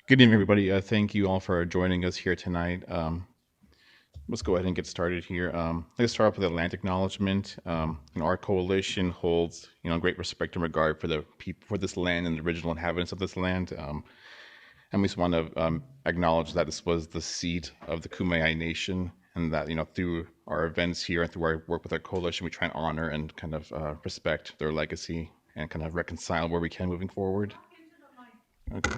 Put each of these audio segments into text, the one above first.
Good evening, everybody. Thank you all for joining us here tonight. Let's go ahead and get started here. Let's start off with a land acknowledgement. Our coalition holds, great respect and regard for the people, for this land and the original inhabitants of this land. And we just want to acknowledge that this was the seat of the Kumeyaay Nation, and that through our events here and through our work with our coalition, we try and honor and kind of respect their legacy and kind of reconcile where we can moving forward. Okay.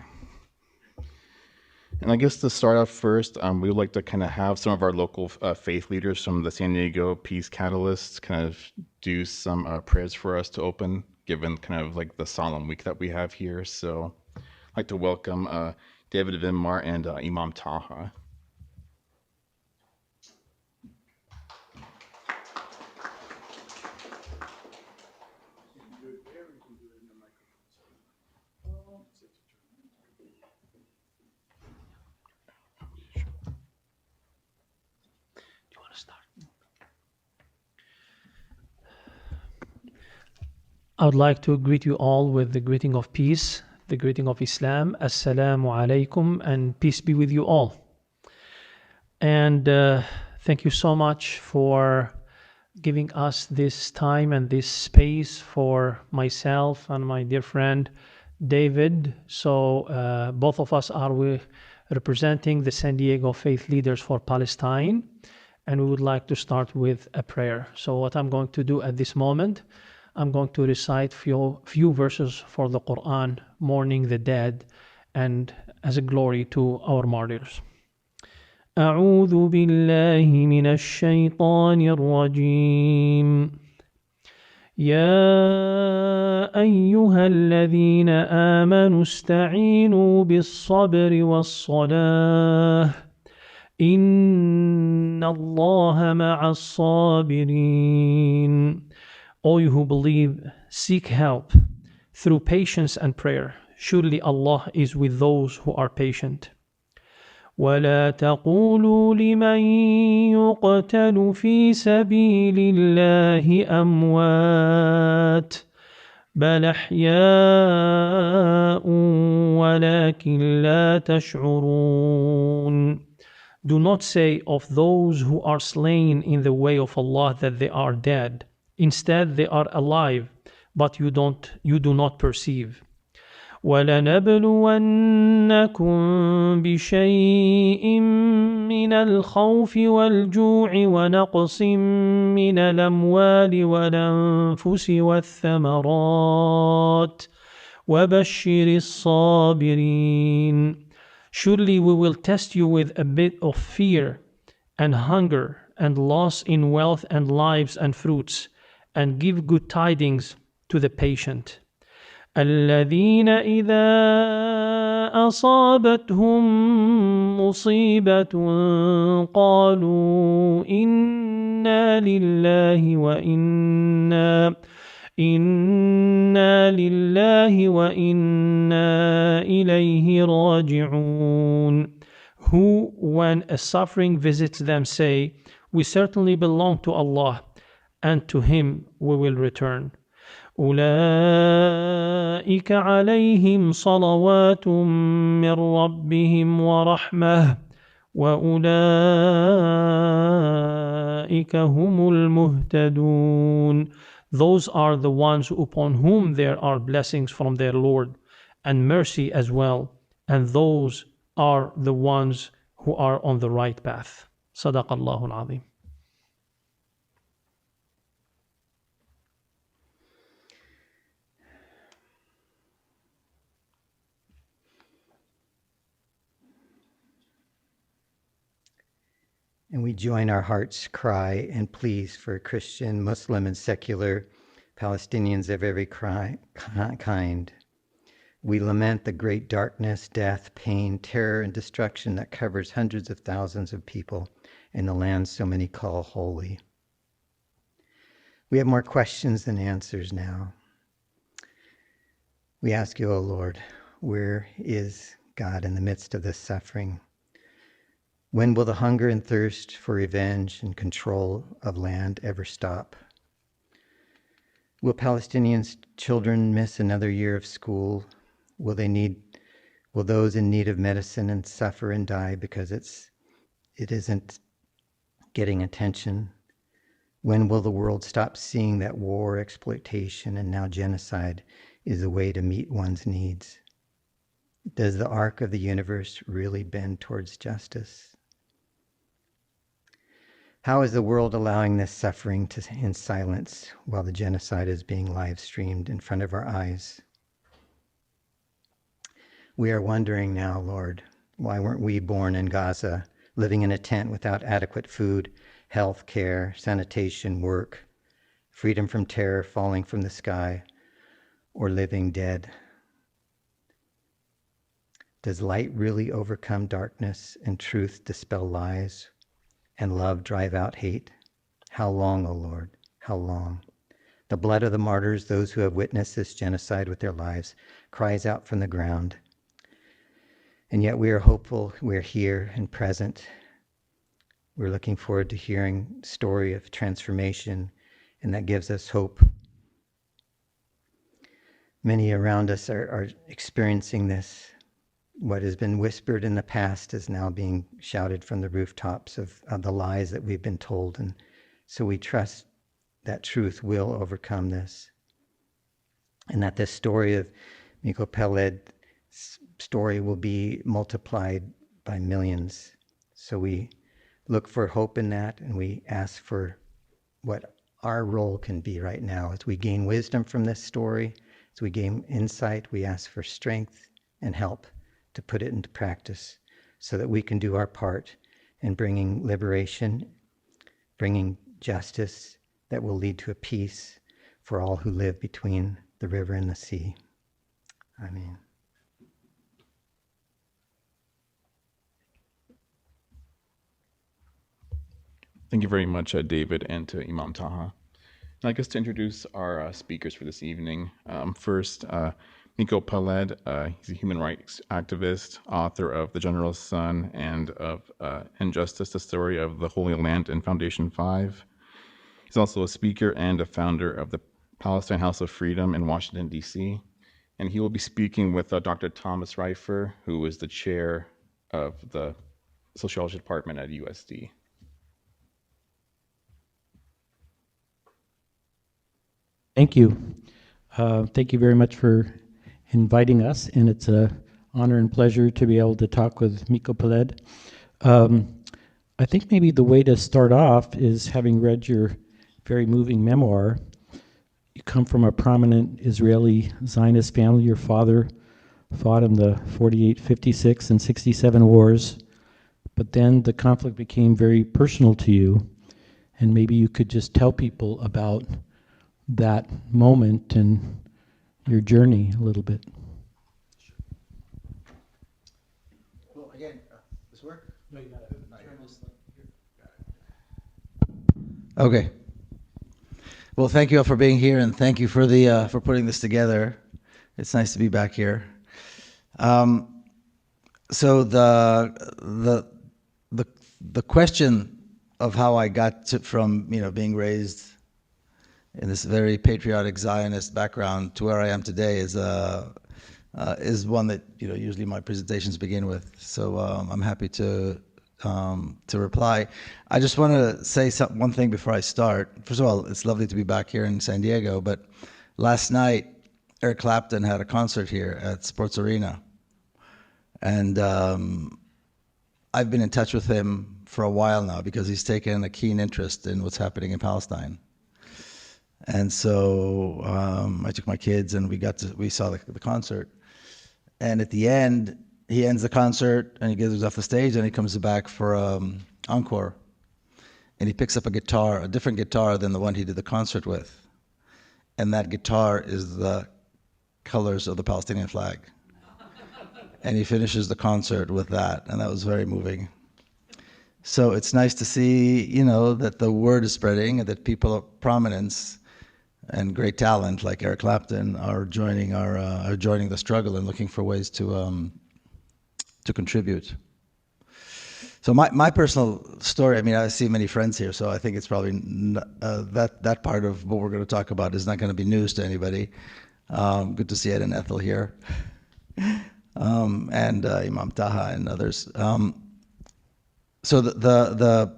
And I guess to start off first, we would like to kind of have some of our local faith leaders from the San Diego Peace Catalysts kind of do some prayers for us to open, given kind of like the solemn week that we have here. So I'd like to welcome David Vinmar and Imam Taha. I would like to greet you all with the greeting of peace, the greeting of Islam. Assalamu alaikum, and peace be with you all. And thank you so much for giving us this time and this space for myself and my dear friend David. So both of us are representing the San Diego Faith Leaders for Palestine, and we would like to start with a prayer. So what I'm going to do at this moment, I'm going to recite few verses for the Quran, mourning the dead and as a glory to our martyrs. أعوذ بالله من الشيطان الرجيم. يا أيها الذين آمنوا استعينوا بالصبر والصلاة إن الله مع الصابرين. All you who believe, seek help through patience and prayer. Surely Allah is with those who are patient. ولا تقولوا لمن يقتل في سبيل الله أموات بل أحياء ولكن لا تشعرون. Do not say of those who are slain in the way of Allah that they are dead. Instead, they are alive, but you do not perceive. وَلَنَبْلُوَنَّكُمْ بِشَيْءٍ مِّنَ الْخَوْفِ وَالْجُوعِ وَنَقْصٍ مِّنَ الْأَمْوَالِ وَالْأَنفُسِ وَالثَّمَرَاتِ وَبَشِّرِ الصَّابِرِينَ. Surely we will test you with a bit of fear and hunger and loss in wealth and lives and fruits, and give good tidings to the patient. الذين إذا أصابتهم مصيبة قالوا إنا لله وإنا إليه راجعون. Who, when a suffering visits them, say, we certainly belong to Allah, and to Him we will return. أولئك عليهم صلوات من ربهم ورحمة وأولئك هم المهتدون. Those are the ones upon whom there are blessings from their Lord and mercy as well, and those are the ones who are on the right path. صدق الله العظيم. And we join our hearts' cry and pleas for Christian, Muslim, and secular Palestinians of every kind. We lament the great darkness, death, pain, terror, and destruction that covers hundreds of thousands of people in the land so many call holy. We have more questions than answers now. We ask you, O Lord, where is God in the midst of this suffering? When will the hunger and thirst for revenge and control of land ever stop? Will Palestinians' children miss another year of school? Will they need Will those in need of medicine and suffer and die because it isn't getting attention? When will the world stop seeing that war, exploitation, and now genocide is a way to meet one's needs? Does the arc of the universe really bend towards justice? How is the world allowing this suffering in silence while the genocide is being live streamed in front of our eyes? We are wondering now, Lord, why weren't we born in Gaza, living in a tent without adequate food, health care, sanitation, work, freedom from terror falling from the sky, or living dead? Does light really overcome darkness and truth dispel lies and love drive out hate? How long, O Lord, how long? The blood of the martyrs, those who have witnessed this genocide with their lives, cries out from the ground. And yet we are hopeful, we're here and present. We're looking forward to hearing a story of transformation, and that gives us hope. Many around us are experiencing this. What has been whispered in the past is now being shouted from the rooftops of the lies that we've been told. And so we trust that truth will overcome this. And that this story of Miko Peled story will be multiplied by millions. So we look for hope in that, and we ask for what our role can be right now. As we gain wisdom from this story, as we gain insight, we ask for strength and help to put it into practice so that we can do our part in bringing liberation, bringing justice that will lead to a peace for all who live between the river and the sea. Amen. Thank you very much, David, and to Imam Taha. I'd like us to introduce our speakers for this evening. First, Miko Peled. He's a human rights activist, author of The General's Son and of Injustice, the Story of the Holy Land and Foundation 5. He's also a speaker and a founder of the Palestine House of Freedom in Washington, D.C. And he will be speaking with Dr. Thomas Reifer, who is the chair of the sociology department at USD. Thank you. Thank you very much for inviting us, and it's an honor and pleasure to be able to talk with Miko Peled. I think maybe the way to start off is having read your very moving memoir. You come from a prominent Israeli Zionist family. Your father fought in the 48, 56, and 67 wars, but then the conflict became very personal to you, and maybe you could just tell people about that moment and your journey a little bit. Well, again, this work? No, you got it. Okay. Well, thank you all for being here, and thank you for the for putting this together. It's nice to be back here. So the question of how I got from being raised in this very patriotic Zionist background to where I am today is one that usually my presentations begin with. So I'm happy to reply. I just want to say one thing before I start. First of all, it's lovely to be back here in San Diego. But last night, Eric Clapton had a concert here at Sports Arena, and I've been in touch with him for a while now because he's taken a keen interest in what's happening in Palestine. And so I took my kids and we saw the concert. And at the end, he ends the concert and he goes off the stage and he comes back for encore. And he picks up a guitar, a different guitar than the one he did the concert with. And that guitar is the colors of the Palestinian flag. And he finishes the concert with that, and that was very moving. So it's nice to see, that the word is spreading and that people of prominence and great talent like Eric Clapton are joining the struggle and looking for ways to contribute. So my personal story, I see many friends here, so I think it's probably that part of what we're going to talk about is not going to be news to anybody. Good to see Ed and Ethel here. and Imam Taha and others. So the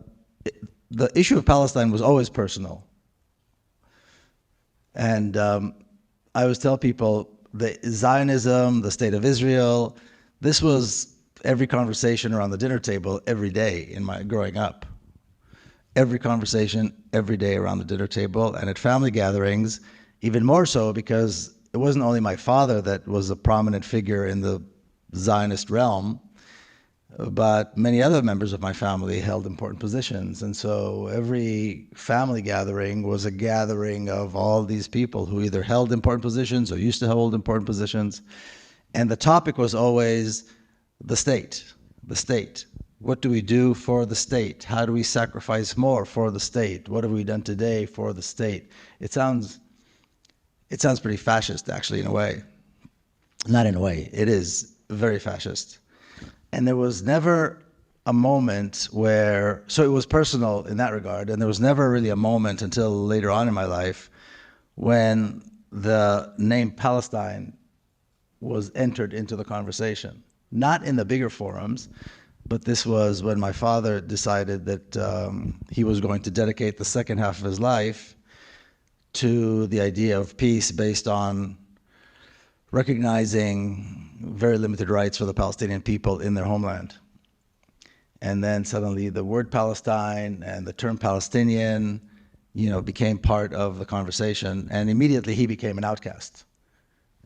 issue of Palestine was always personal. And I always tell people the Zionism, the state of Israel, this was every conversation around the dinner table every day in my growing up. Every conversation, every day around the dinner table, and at family gatherings, even more so because it wasn't only my father that was a prominent figure in the Zionist realm, but many other members of my family held important positions. And so every family gathering was a gathering of all these people who either held important positions or used to hold important positions. And the topic was always the state, the state. What do we do for the state? How do we sacrifice more for the state? What have we done today for the state? It sounds pretty fascist, actually, in a way. Not in a way, it is very fascist. And there was never a moment where, so it was personal in that regard, and there was never really a moment until later on in my life when the name Palestine was entered into the conversation. Not in the bigger forums, but this was when my father decided that he was going to dedicate the second half of his life to the idea of peace based on recognizing very limited rights for the Palestinian people in their homeland. And then suddenly the word Palestine and the term Palestinian, became part of the conversation, and immediately he became an outcast.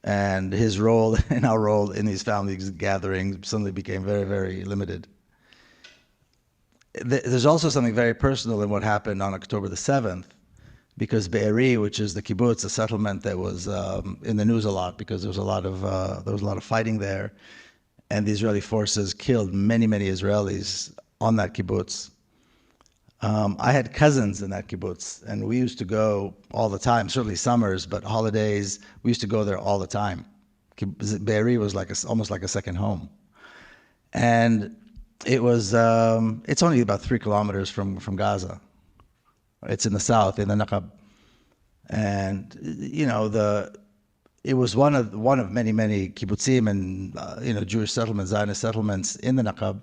And his role and our role in these family gatherings suddenly became very, very limited. There's also something very personal in what happened on October the 7th, because Be'eri, which is the kibbutz, a settlement that was in the news a lot because there was a lot of fighting there, and the Israeli forces killed many, many Israelis on that kibbutz. I had cousins in that kibbutz, and we used to go all the time, certainly summers, but holidays, we used to go there all the time. Be'eri was almost like a second home. And it was, it's only about 3 kilometers from Gaza. It's in the south, in the Naqab. And, it was one of many, many kibbutzim and, Jewish settlements, Zionist settlements in the Naqab.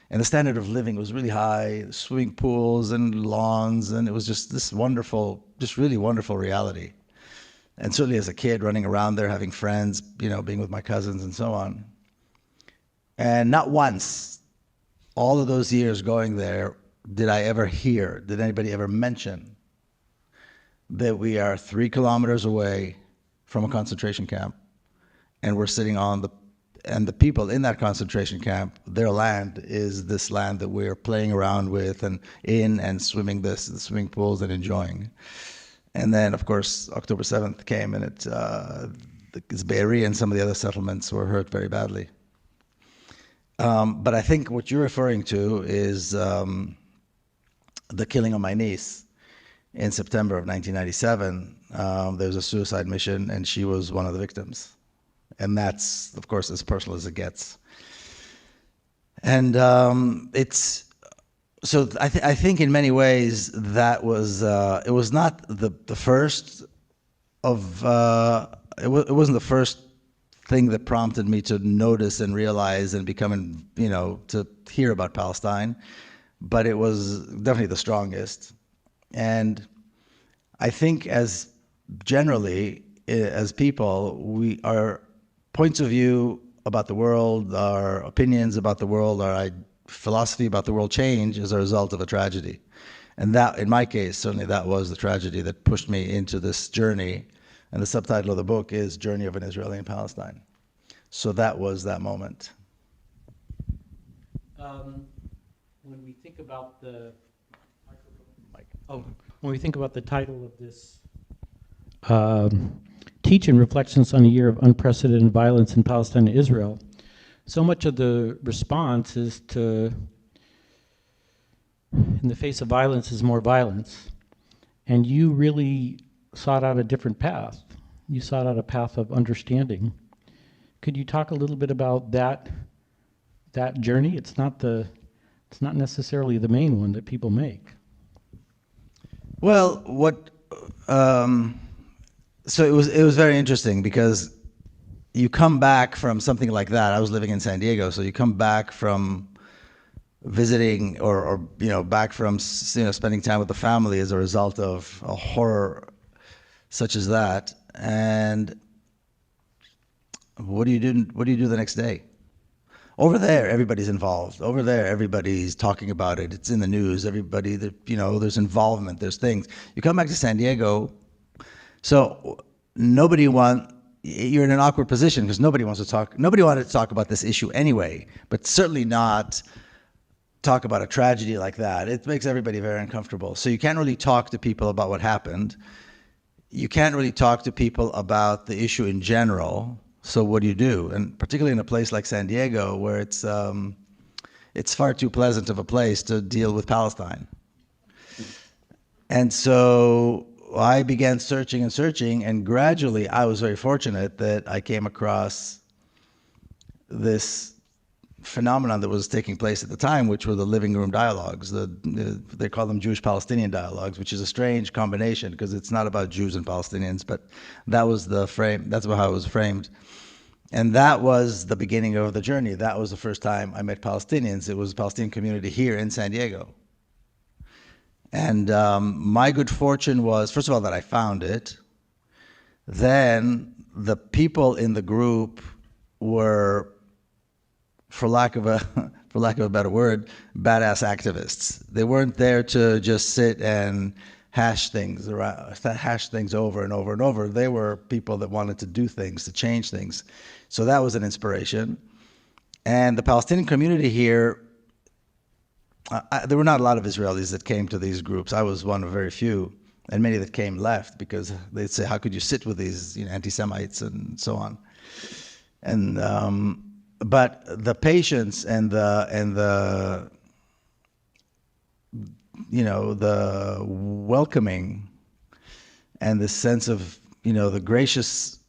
And the standard of living was really high, swimming pools and lawns, and it was just this wonderful, just really wonderful reality. And certainly as a kid, running around there, having friends, being with my cousins and so on. And not once, all of those years going there, did anybody ever mention that we are 3 kilometers away from a concentration camp, and we're sitting and the people in that concentration camp, their land is this land that we're playing around with and swimming the swimming pools and enjoying. And then, of course, October 7th came, and the Be'eri and some of the other settlements were hurt very badly. But I think what you're referring to is the killing of my niece in September of 1997. There was a suicide mission, and she was one of the victims. And that's, of course, as personal as it gets. And so I think in many ways that was, it was not the first of, it wasn't the first thing that prompted me to notice and realize and become, to hear about Palestine, but it was definitely the strongest. And I think as people, our points of view about the world, our opinions about the world, our philosophy about the world change as a result of a tragedy. And that, in my case, certainly that was the tragedy that pushed me into this journey. And the subtitle of the book is Journey of an Israeli in Palestine. So that was that moment. When we think about when we think about the title of this Teach-In Reflections on a Year of Unprecedented Violence in Palestine and Israel, so much of the response is in the face of violence is more violence. And you really sought out a different path. You sought out a path of understanding. Could you talk a little bit about that journey? It's not necessarily the main one that people make. Well, so it was very interesting because, you come back from something like that. I was living in San Diego, so you come back from visiting or back from spending time with the family as a result of a horror such as that, and what do you do the next day? Over there, everybody's involved. Over there, everybody's talking about it. It's in the news. Everybody, there's involvement. There's things. You come back to San Diego, so you're in an awkward position because nobody wanted to talk about this issue anyway, but certainly not talk about a tragedy like that. It makes everybody very uncomfortable. So you can't really talk to people about what happened. You can't really talk to people about the issue in general. So what do you do? And particularly in a place like San Diego, where it's far too pleasant of a place to deal with Palestine. And so I began searching and searching, and gradually I was very fortunate that I came across this phenomenon that was taking place at the time, which were the living room dialogues. They call them Jewish-Palestinian dialogues, which is a strange combination because it's not about Jews and Palestinians, but that was the frame. That's how it was framed. And that was the beginning of the journey. That was the first time I met Palestinians. It was a Palestinian community here in San Diego. And my good fortune was, first of all, that I found it. Then the people in the group were, for lack of a better word, badass activists. They weren't there to just sit and hash things over and over and over. They were people that wanted to do things, to change things. So that was an inspiration. And the Palestinian community here, there were not a lot of Israelis that came to these groups. I was one of very few, and many that came left because they'd say, "How could you sit with these anti-Semites and so on?" And but the patience and the welcoming and the sense of the graciousness,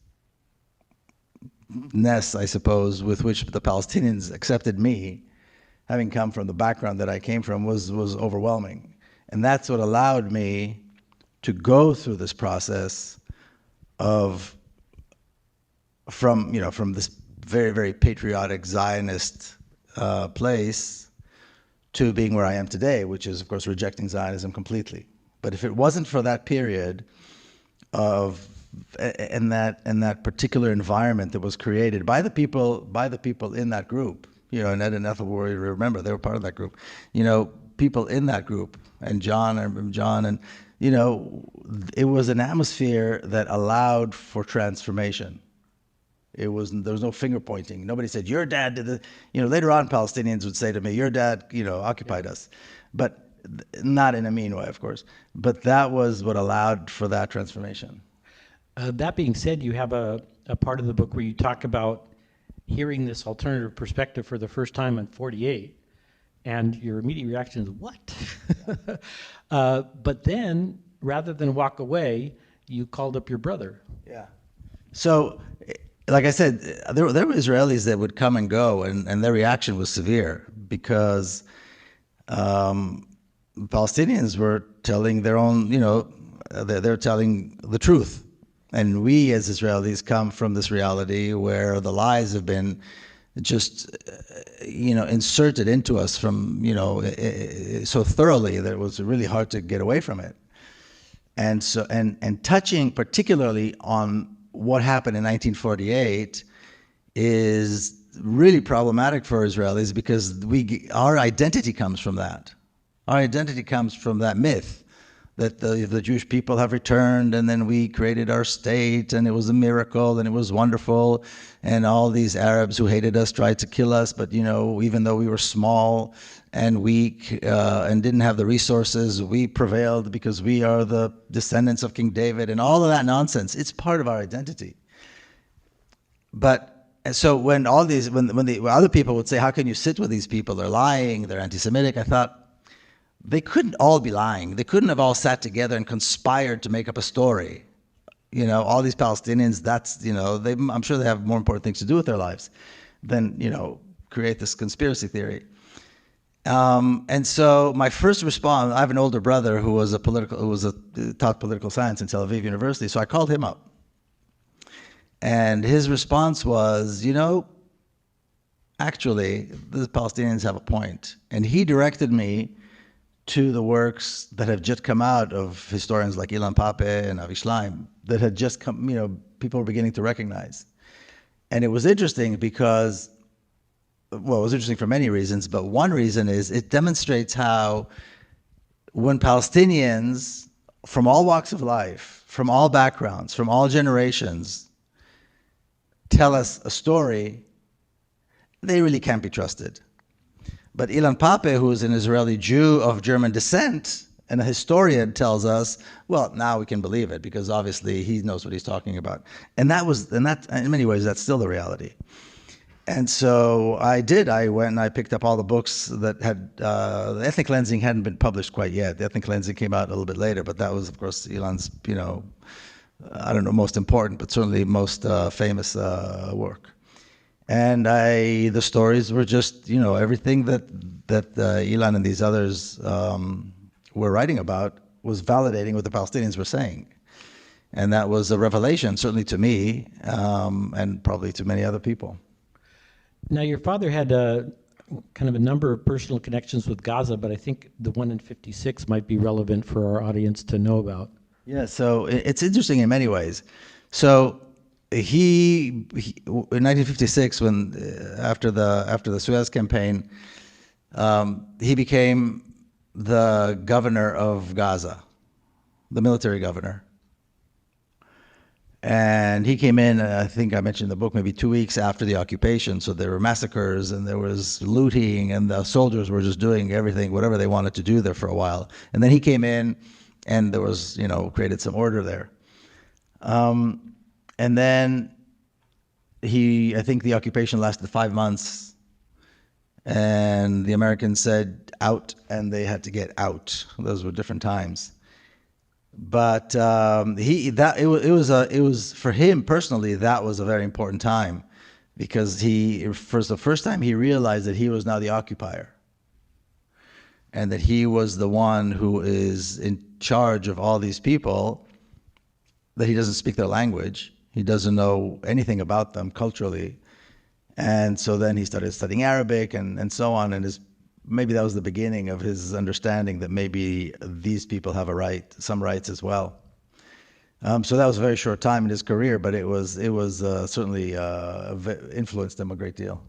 I suppose, with which the Palestinians accepted me, having come from the background that I came from, was overwhelming. And that's what allowed me to go through this process from this very, very patriotic Zionist place to being where I am today, which is, of course, rejecting Zionism completely. But if it wasn't for that period and that particular environment that was created by the people in that group, Ned and Ethel were, remember, they were part of that group. People in that group, and John, and it was an atmosphere that allowed for transformation. There was no finger pointing. Nobody said, "Your dad did it." Later on, Palestinians would say to me, "Your dad, occupied us," but not in a mean way, of course. But that was what allowed for that transformation. That being said, you have a part of the book where you talk about hearing this alternative perspective for the first time in 48, and your immediate reaction is, what? But then, rather than walk away, you called up your brother. Yeah. So, like I said, there were Israelis that would come and go, and their reaction was severe because Palestinians were telling their own, they're telling the truth. And we as Israelis come from this reality where the lies have been just, inserted into us from, so thoroughly that it was really hard to get away from it. And so, and touching particularly on what happened in 1948 is really problematic for Israelis because our identity comes from that. Our identity comes from that myth that the Jewish people have returned, and then we created our state, and it was a miracle, and it was wonderful, and all these Arabs who hated us tried to kill us, but even though we were small and weak and didn't have the resources, we prevailed because we are the descendants of King David, and all of that nonsense. It's part of our identity. But so when the other people would say, "How can you sit with these people? They're lying. They're anti-Semitic," I thought, they couldn't all be lying. They couldn't have all sat together and conspired to make up a story. All these Palestinians, I'm sure they have more important things to do with their lives than, create this conspiracy theory. And so my first response, I have an older brother who taught political science in Tel Aviv University, so I called him up. And his response was, actually, the Palestinians have a point. And he directed me to the works that have just come out of historians like Ilan Pape and Avi Schleim that had just come, people were beginning to recognize. And it was interesting because, well, it was interesting for many reasons, but one reason is it demonstrates how when Palestinians from all walks of life, from all backgrounds, from all generations, tell us a story, they really can't be trusted. But Ilan Pape, who is an Israeli Jew of German descent and a historian, tells us, well, now we can believe it because obviously he knows what he's talking about. And that in many ways, that's still the reality. And so I went and I picked up all the books that had, the ethnic cleansing hadn't been published quite yet. The ethnic cleansing came out a little bit later, but that was, of course, Ilan's, I don't know, most important, but certainly most famous work. And the stories were just, everything that Ilan and these others were writing about was validating what the Palestinians were saying. And that was a revelation, certainly to me, and probably to many other people. Now, your father had kind of a number of personal connections with Gaza, but I think the one in 56 might be relevant for our audience to know about. Yeah, so it's interesting in many ways. So he in 1956, when after the Suez campaign, he became the governor of Gaza, the military governor. And he came in, I think I mentioned in the book, maybe 2 weeks after the occupation. So there were massacres and there was looting and the soldiers were just doing everything, whatever they wanted to do there for a while. And then he came in and there was, created some order there. And then I think the occupation lasted 5 months and the Americans said out and they had to get out. Those were different times. But it was for him personally, that was a very important time because for the first time he realized that he was now the occupier and that he was the one who is in charge of all these people, that he doesn't speak their language. He doesn't know anything about them culturally. And so then he started studying Arabic and so on, and maybe that was the beginning of his understanding that maybe these people have some rights as well. So that was a very short time in his career, but it was certainly influenced him a great deal.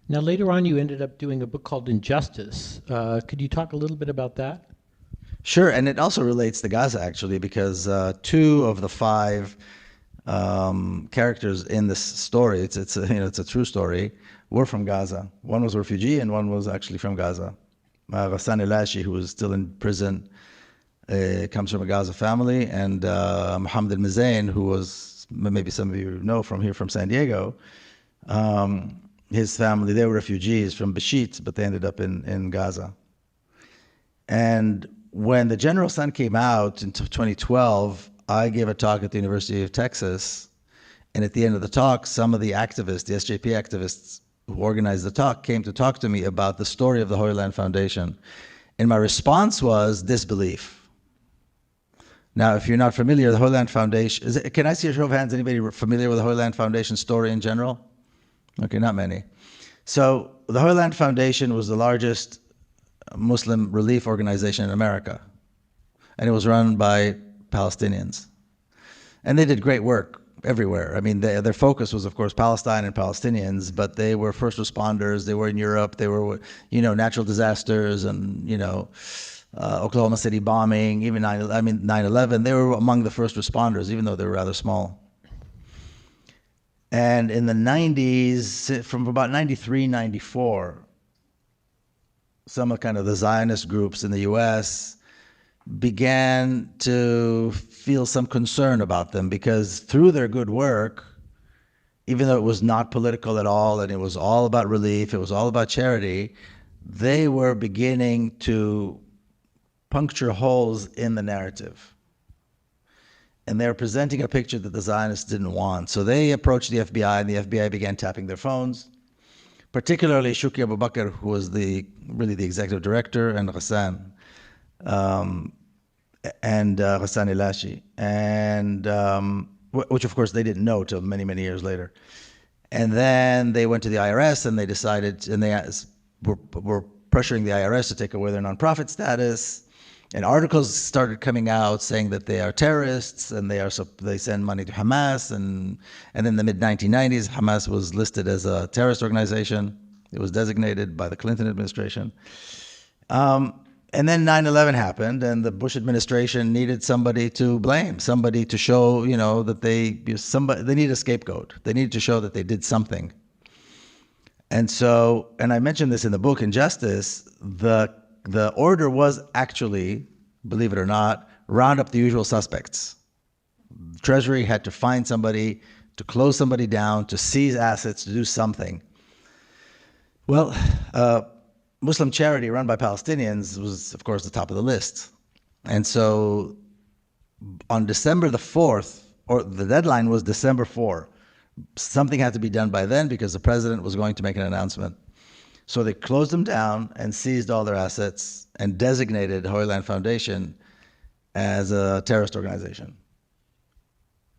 Now, later on, you ended up doing a book called Injustice. Could you talk a little bit about that? Sure, and it also relates to Gaza, actually, because 2 of the 5 characters in this story, it's a true story, were from Gaza. One was a refugee and one was actually from Gaza. Ghassan Elashi, who was still in prison, comes from a Gaza family, and Mohammed al-Mizain, who was, maybe some of you know from San Diego, his family, they were refugees from Bashit, but they ended up in Gaza. And when the General Sun came out in 2012, I gave a talk at the University of Texas, and at the end of the talk, some of the activists, the SJP activists who organized the talk, came to talk to me about the story of the Holy Land Foundation. And my response was disbelief. Now, if you're not familiar, the Holy Land Foundation, can I see a show of hands, anybody familiar with the Holy Land Foundation story in general? Okay, not many. So the Holy Land Foundation was the largest Muslim relief organization in America, and it was run by Palestinians. And they did great work everywhere. I mean, their focus was, of course, Palestine and Palestinians, but they were first responders. They were in Europe. They were, natural disasters and, Oklahoma City bombing, even 9/11. They were among the first responders, even though they were rather small. And in the 90s, from about 93, 94, some of kind of the Zionist groups in the U.S. began to feel some concern about them because through their good work, even though it was not political at all and it was all about relief, it was all about charity, they were beginning to puncture holes in the narrative. And they were presenting a picture that the Zionists didn't want. So they approached the FBI, and the FBI began tapping their phones, particularly Shukri Abu Bakr, who was really the executive director, and Ghassan. Ghassan Elashi. And which of course they didn't know till many, many years later. And then they went to the IRS and they decided, and they were pressuring the IRS to take away their nonprofit status. And articles started coming out saying that they are terrorists and they send money to Hamas. And in the mid 1990s, Hamas was listed as a terrorist organization. It was designated by the Clinton administration. And then 9/11 happened, and the Bush administration needed somebody to blame, somebody to show, that they needed a scapegoat. They needed to show that they did something. And so, and I mentioned this in the book, Injustice, the order was actually, believe it or not, round up the usual suspects. Treasury had to find somebody, to close somebody down, to seize assets, to do something. Well, Muslim charity run by Palestinians was, of course, the top of the list. And so on December the 4th, or the deadline was December 4, something had to be done by then because the president was going to make an announcement. So they closed them down and seized all their assets and designated Holy Land Foundation as a terrorist organization.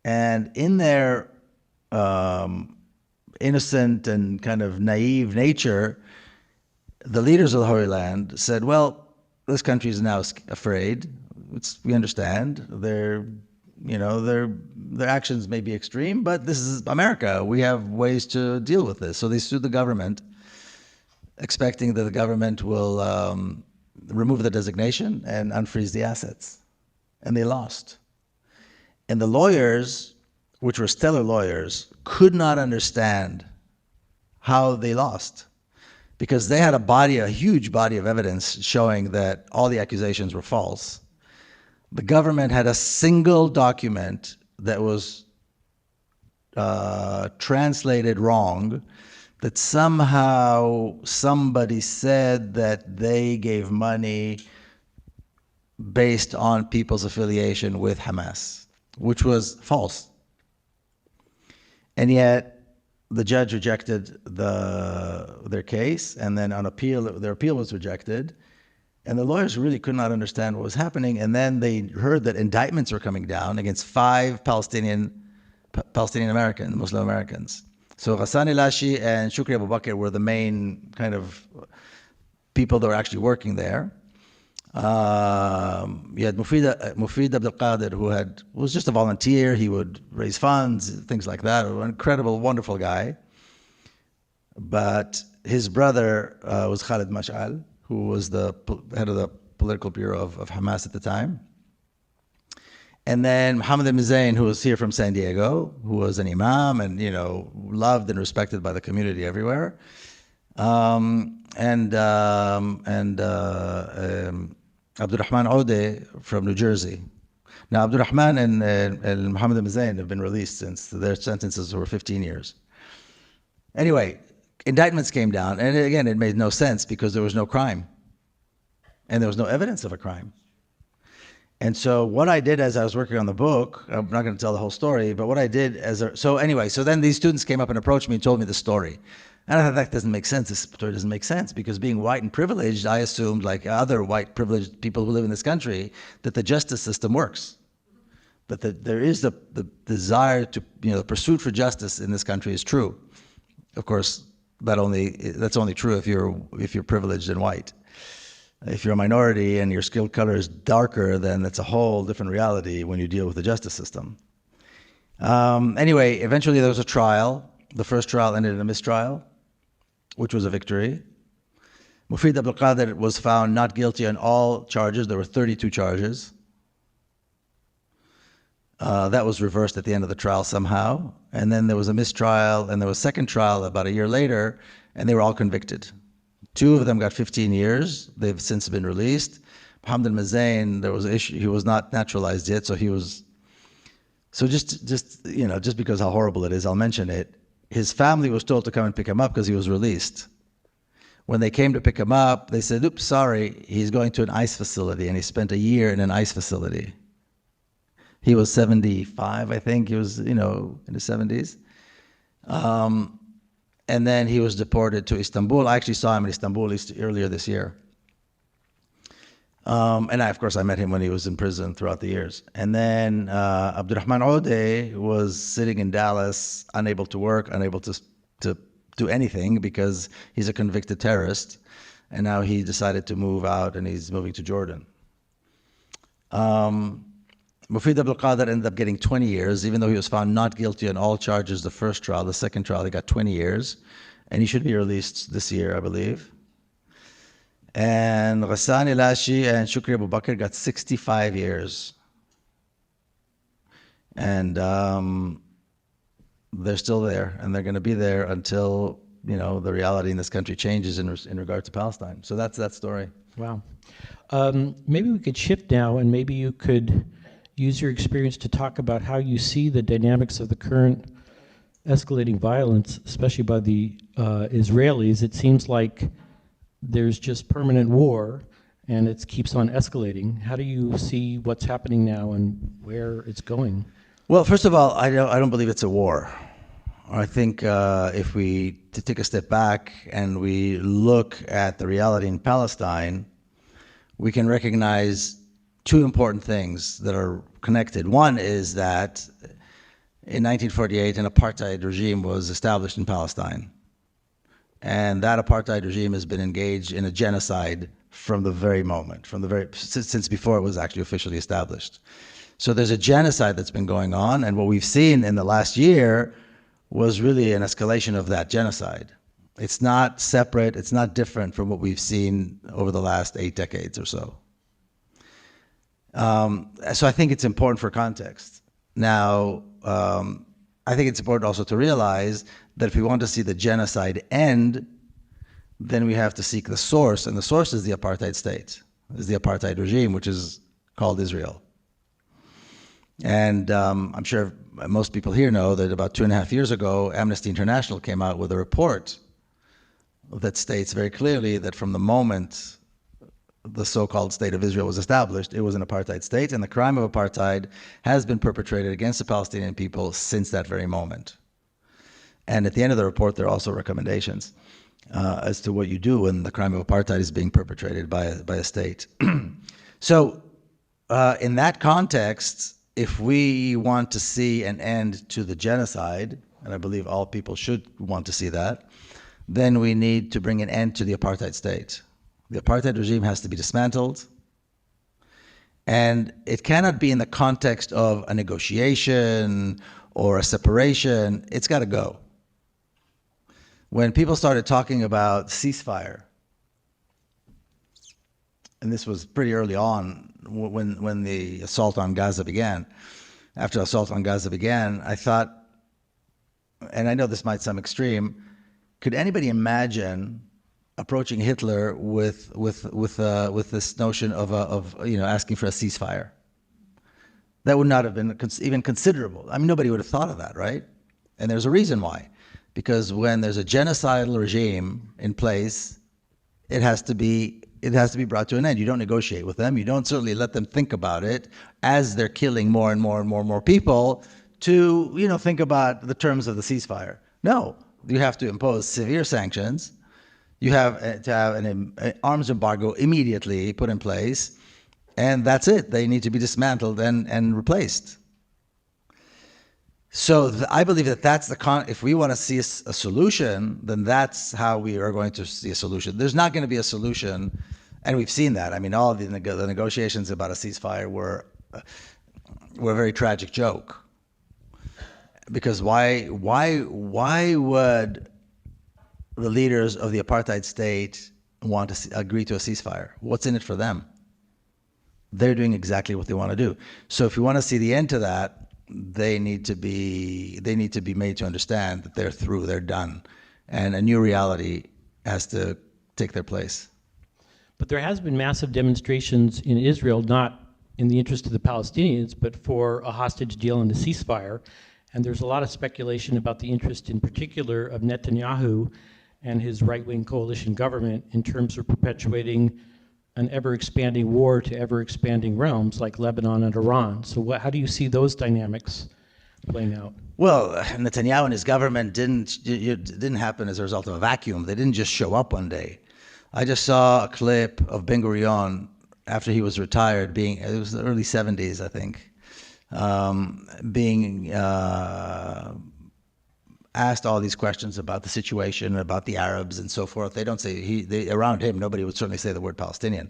And in their innocent and kind of naive nature, the leaders of the Holy Land said, well, this country is now afraid. We understand. Their actions may be extreme, but this is America. We have ways to deal with this. So they sued the government, expecting that the government will remove the designation and unfreeze the assets. And they lost. And the lawyers, which were stellar lawyers, could not understand how they lost, because they had a huge body of evidence showing that all the accusations were false. The government had a single document that was translated wrong, that somehow somebody said that they gave money based on people's affiliation with Hamas, which was false. And yet the judge rejected their case, and then on appeal, their appeal was rejected. And the lawyers really could not understand what was happening. And then they heard that indictments were coming down against 5 Palestinian Americans, Muslim Americans. So Ghassan Elashi and Shukri Abu Bakr were the main kind of people that were actually working there. You had Mufid Abdul Qadir, who was just a volunteer. He would raise funds, things like that. An incredible, wonderful guy. But his brother was Khalid Mash'al, who was the head of the political bureau of Hamas at the time. And then Mohammed Al-Mizayn, who was here from San Diego, who was an imam and, loved and respected by the community everywhere. And Abdurrahman Odeh from New Jersey. Now, Abdurrahman and Mohammed Al-Mizayn have been released since their sentences were 15 years. Anyway, indictments came down, and again, it made no sense because there was no crime. And there was no evidence of a crime. And so what I did as I was working on the book, I'm not going to tell the whole story, but what I did so then these students came up and approached me and told me the story. And I thought, that doesn't make sense. This story doesn't make sense, because being white and privileged, I assumed, like other white privileged people who live in this country, that the justice system works. That there is the desire to, the pursuit for justice in this country is true. Of course, that's only true if you're privileged and white. If you're a minority and your skin color is darker, then it's a whole different reality when you deal with the justice system. Anyway, eventually there was a trial. The first trial ended in a mistrial, which was a victory. Mufid Abdul Qadir was found not guilty on all charges. There were 32 charges. That was reversed at the end of the trial somehow. And then there was a mistrial, and there was a second trial about a year later, and they were all convicted. 2 of them got 15 years. They've since been released. Mohammed Al-Mizayn, there was an issue. He was not naturalized yet, so he was... So just because how horrible it is, I'll mention it. His family was told to come and pick him up because he was released. When they came to pick him up, they said, oops, sorry, he's going to an ICE facility, and he spent a year in an ICE facility. He was 75, I think. He was, in his 70s. And then he was deported to Istanbul. I actually saw him in Istanbul earlier this year. And of course, I met him when he was in prison throughout the years. And then Abdurrahman Odeh was sitting in Dallas, unable to work, unable to do anything because he's a convicted terrorist. And now he decided to move out, and he's moving to Jordan. Mufid Abdul Qadir ended up getting 20 years, even though he was found not guilty on all charges the first trial. The second trial, he got 20 years. And he should be released this year, I believe. And Ghassan Ilashi and Shukri Abu Bakr got 65 years. And they're still there, and they're going to be there until, the reality in this country changes in regard to Palestine. So that's that story. Wow. Maybe we could shift now, and maybe you could use your experience to talk about how you see the dynamics of the current escalating violence, especially by the Israelis. It seems like there's just permanent war, and it keeps on escalating. How do you see what's happening now and where it's going? Well, first of all, I don't believe it's a war. I think if we take a step back and we look at the reality in Palestine, we can recognize two important things that are connected. One is that in 1948, an apartheid regime was established in Palestine. And that apartheid regime has been engaged in a genocide from the very moment, since before it was actually officially established. So there's a genocide that's been going on, and what we've seen in the last year was really an escalation of that genocide. It's not separate, it's not different from what we've seen over the last 8 decades or so. So I think it's important for context. Now, I think it's important also to realize that if we want to see the genocide end, then we have to seek the source, and the source is the apartheid state, is the apartheid regime, which is called Israel. And I'm sure most people here know that about 2.5 years ago, Amnesty International came out with a report that states very clearly that from the moment the so-called state of Israel was established, it was an apartheid state, and the crime of apartheid has been perpetrated against the Palestinian people since that very moment. And at the end of the report, there are also recommendations as to what you do when the crime of apartheid is being perpetrated by a state. So in that context, if we want to see an end to the genocide, and I believe all people should want to see that, then we need to bring an end to the apartheid state. The apartheid regime has to be dismantled, and it cannot be in the context of a negotiation or a separation. It's got to go. When people started talking about ceasefire, and this was pretty early on when the assault on Gaza began, after the assault on Gaza began, I thought, and I know this might sound extreme, could anybody imagine approaching Hitler with this notion of asking for a ceasefire? That would not have been even considerable. I mean, nobody would have thought of that, right? And there's a reason why. Because when there's a genocidal regime in place, it has to be brought to an end. You don't negotiate with them. You don't certainly let them think about it as they're killing more and more and more and more people to think about the terms of the ceasefire. No, you have to impose severe sanctions. You have to have an arms embargo immediately put in place, and that's it. They need to be dismantled and replaced. So I believe that that's if we want to see a solution, then that's how we are going to see a solution. There's not going to be a solution, and we've seen that. I mean, all of the negotiations about a ceasefire were a very tragic joke. Because why would the leaders of the apartheid state want to agree to a ceasefire? What's in it for them? They're doing exactly what they want to do. So if we want to see the end to that, they need to be made to understand that they're through, they're done, and a new reality has to take their place. But there has been massive demonstrations in Israel, not in the interest of the Palestinians, but for a hostage deal and a ceasefire. And there's a lot of speculation about the interest in particular of Netanyahu and his right-wing coalition government in terms of perpetuating an ever-expanding war to ever-expanding realms like Lebanon and Iran. So how do you see those dynamics playing out? Well, Netanyahu and his government didn't happen as a result of a vacuum. They didn't just show up one day. I just saw a clip of Ben-Gurion after he was retired, it was the early 70s, I think, being asked all these questions about the situation, about the Arabs and so forth. They don't say, around him, nobody would certainly say the word Palestinian.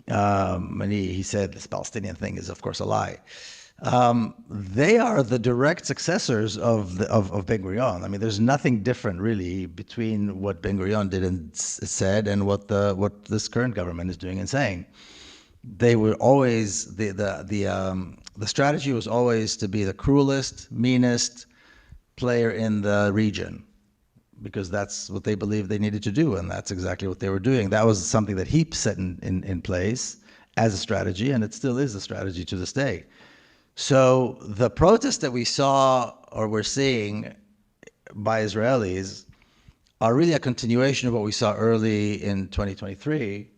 And he said this Palestinian thing is, of course, a lie. They are the direct successors of Ben Gurion. I mean, there's nothing different really between what Ben Gurion did and said and what this current government is doing and saying. They were always the strategy was always to be the cruelest, meanest player in the region, because that's what they believed they needed to do, and that's exactly what they were doing. That was something that he set in place as a strategy, and it still is a strategy to this day. So the protests that we saw or we're seeing by Israelis are really a continuation of what we saw early in 2023.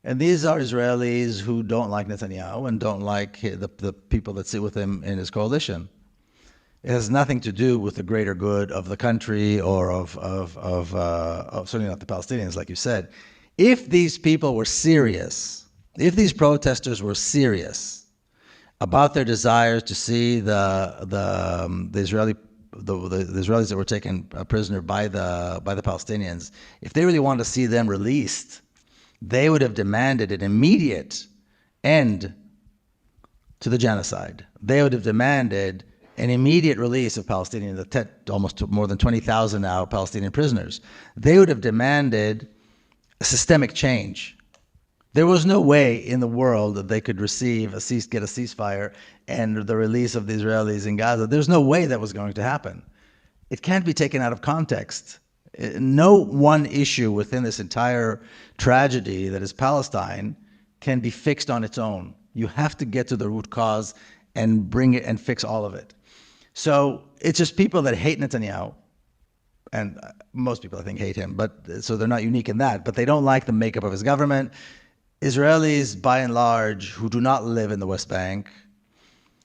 And these are Israelis who don't like Netanyahu and don't like the people that sit with him in his coalition. It has nothing to do with the greater good of the country or of certainly not the Palestinians, like you said. If these people were serious, if these protesters were serious about their desires to see the Israelis that were taken prisoner by the Palestinians, if they really wanted to see them released, they would have demanded an immediate end to the genocide. They would have demanded an immediate release of Palestinians, almost more than 20,000 now Palestinian prisoners. They would have demanded a systemic change. There was no way in the world that they could get a ceasefire and the release of the Israelis in Gaza. There's no way that was going to happen. It can't be taken out of context. No one issue within this entire tragedy that is Palestine can be fixed on its own. You have to get to the root cause and bring it and fix all of it. So it's just people that hate Netanyahu, and most people I think hate him, but so they're not unique in that, but they don't like the makeup of his government. Israelis, by and large, who do not live in the West Bank,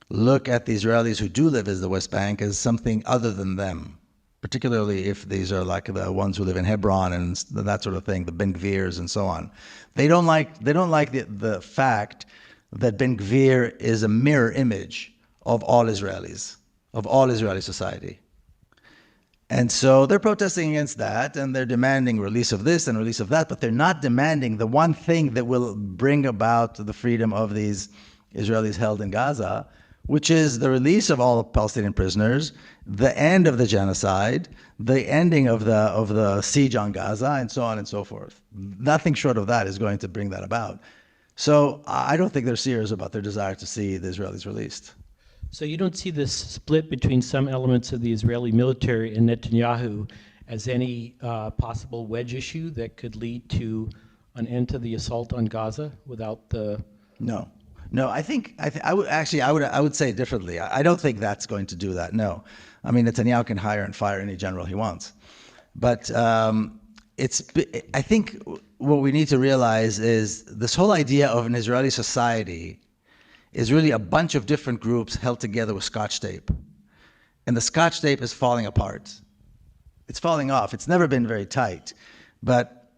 look at the Israelis who do live in the West Bank as something other than them, particularly if these are like the ones who live in Hebron and that sort of thing, the Ben Gvirs and so on. They don't like the fact that Ben Gvir is a mirror image of all Israelis, of all Israeli society. And so they're protesting against that, and they're demanding release of this and release of that, but they're not demanding the one thing that will bring about the freedom of these Israelis held in Gaza, which is the release of all Palestinian prisoners, the end of the genocide, the ending of the siege on Gaza, and so on and so forth. Nothing short of that is going to bring that about. So I don't think they're serious about their desire to see the Israelis released. So you don't see this split between some elements of the Israeli military and Netanyahu as any possible wedge issue that could lead to an end to the assault on Gaza without the... No. I would say it differently. I don't think that's going to do that. No. I mean, Netanyahu can hire and fire any general he wants. But I think what we need to realize is this whole idea of an Israeli society is really a bunch of different groups held together with Scotch tape. And the Scotch tape is falling apart. It's falling off. It's never been very tight. But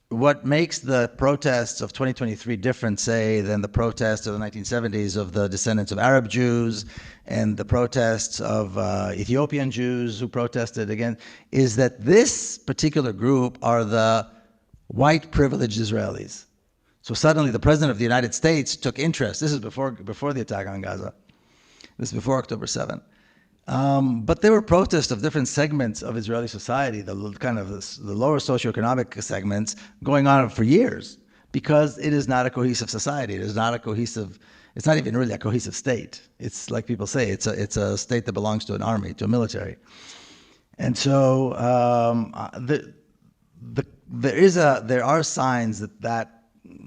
what makes the protests of 2023 different, say, than the protests of the 1970s of the descendants of Arab Jews and the protests of Ethiopian Jews who protested again, is that this particular group are the white privileged Israelis. So suddenly the President of the United States took interest. This is before the attack on Gaza. This is before October 7. But there were protests of different segments of Israeli society, the lower socioeconomic segments, going on for years, because it is not a cohesive society. It is not a cohesive. It's not even really a cohesive state. It's like people say, it's a state that belongs to an army, to a military. And so there are signs that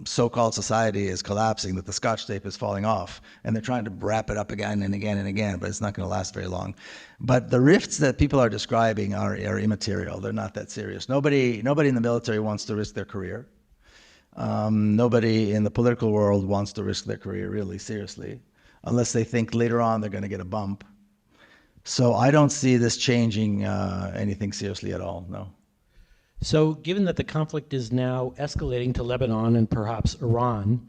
so-called society is collapsing, that the Scotch tape is falling off, and they're trying to wrap it up again and again and again, but it's not going to last very long. But the rifts that people are describing are immaterial. They're not that serious. Nobody in the military wants to risk their career. Nobody in the political world wants to risk their career really seriously, unless they think later on they're going to get a bump. So I don't see this changing anything seriously at all, no. So given that the conflict is now escalating to Lebanon and perhaps Iran,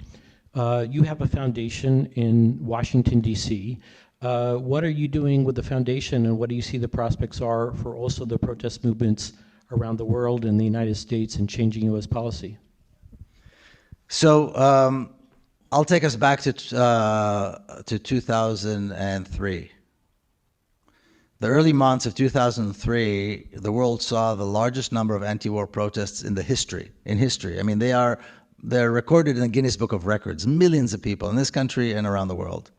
You have a foundation in Washington, D.C. What are you doing with the foundation, and what do you see the prospects are for also the protest movements around the world and the United States and changing U.S. policy? So I'll take us back to 2003. The early months of 2003, the world saw the largest number of anti-war protests in history. I mean, they're recorded in the Guinness Book of Records. Millions of people in this country and around the world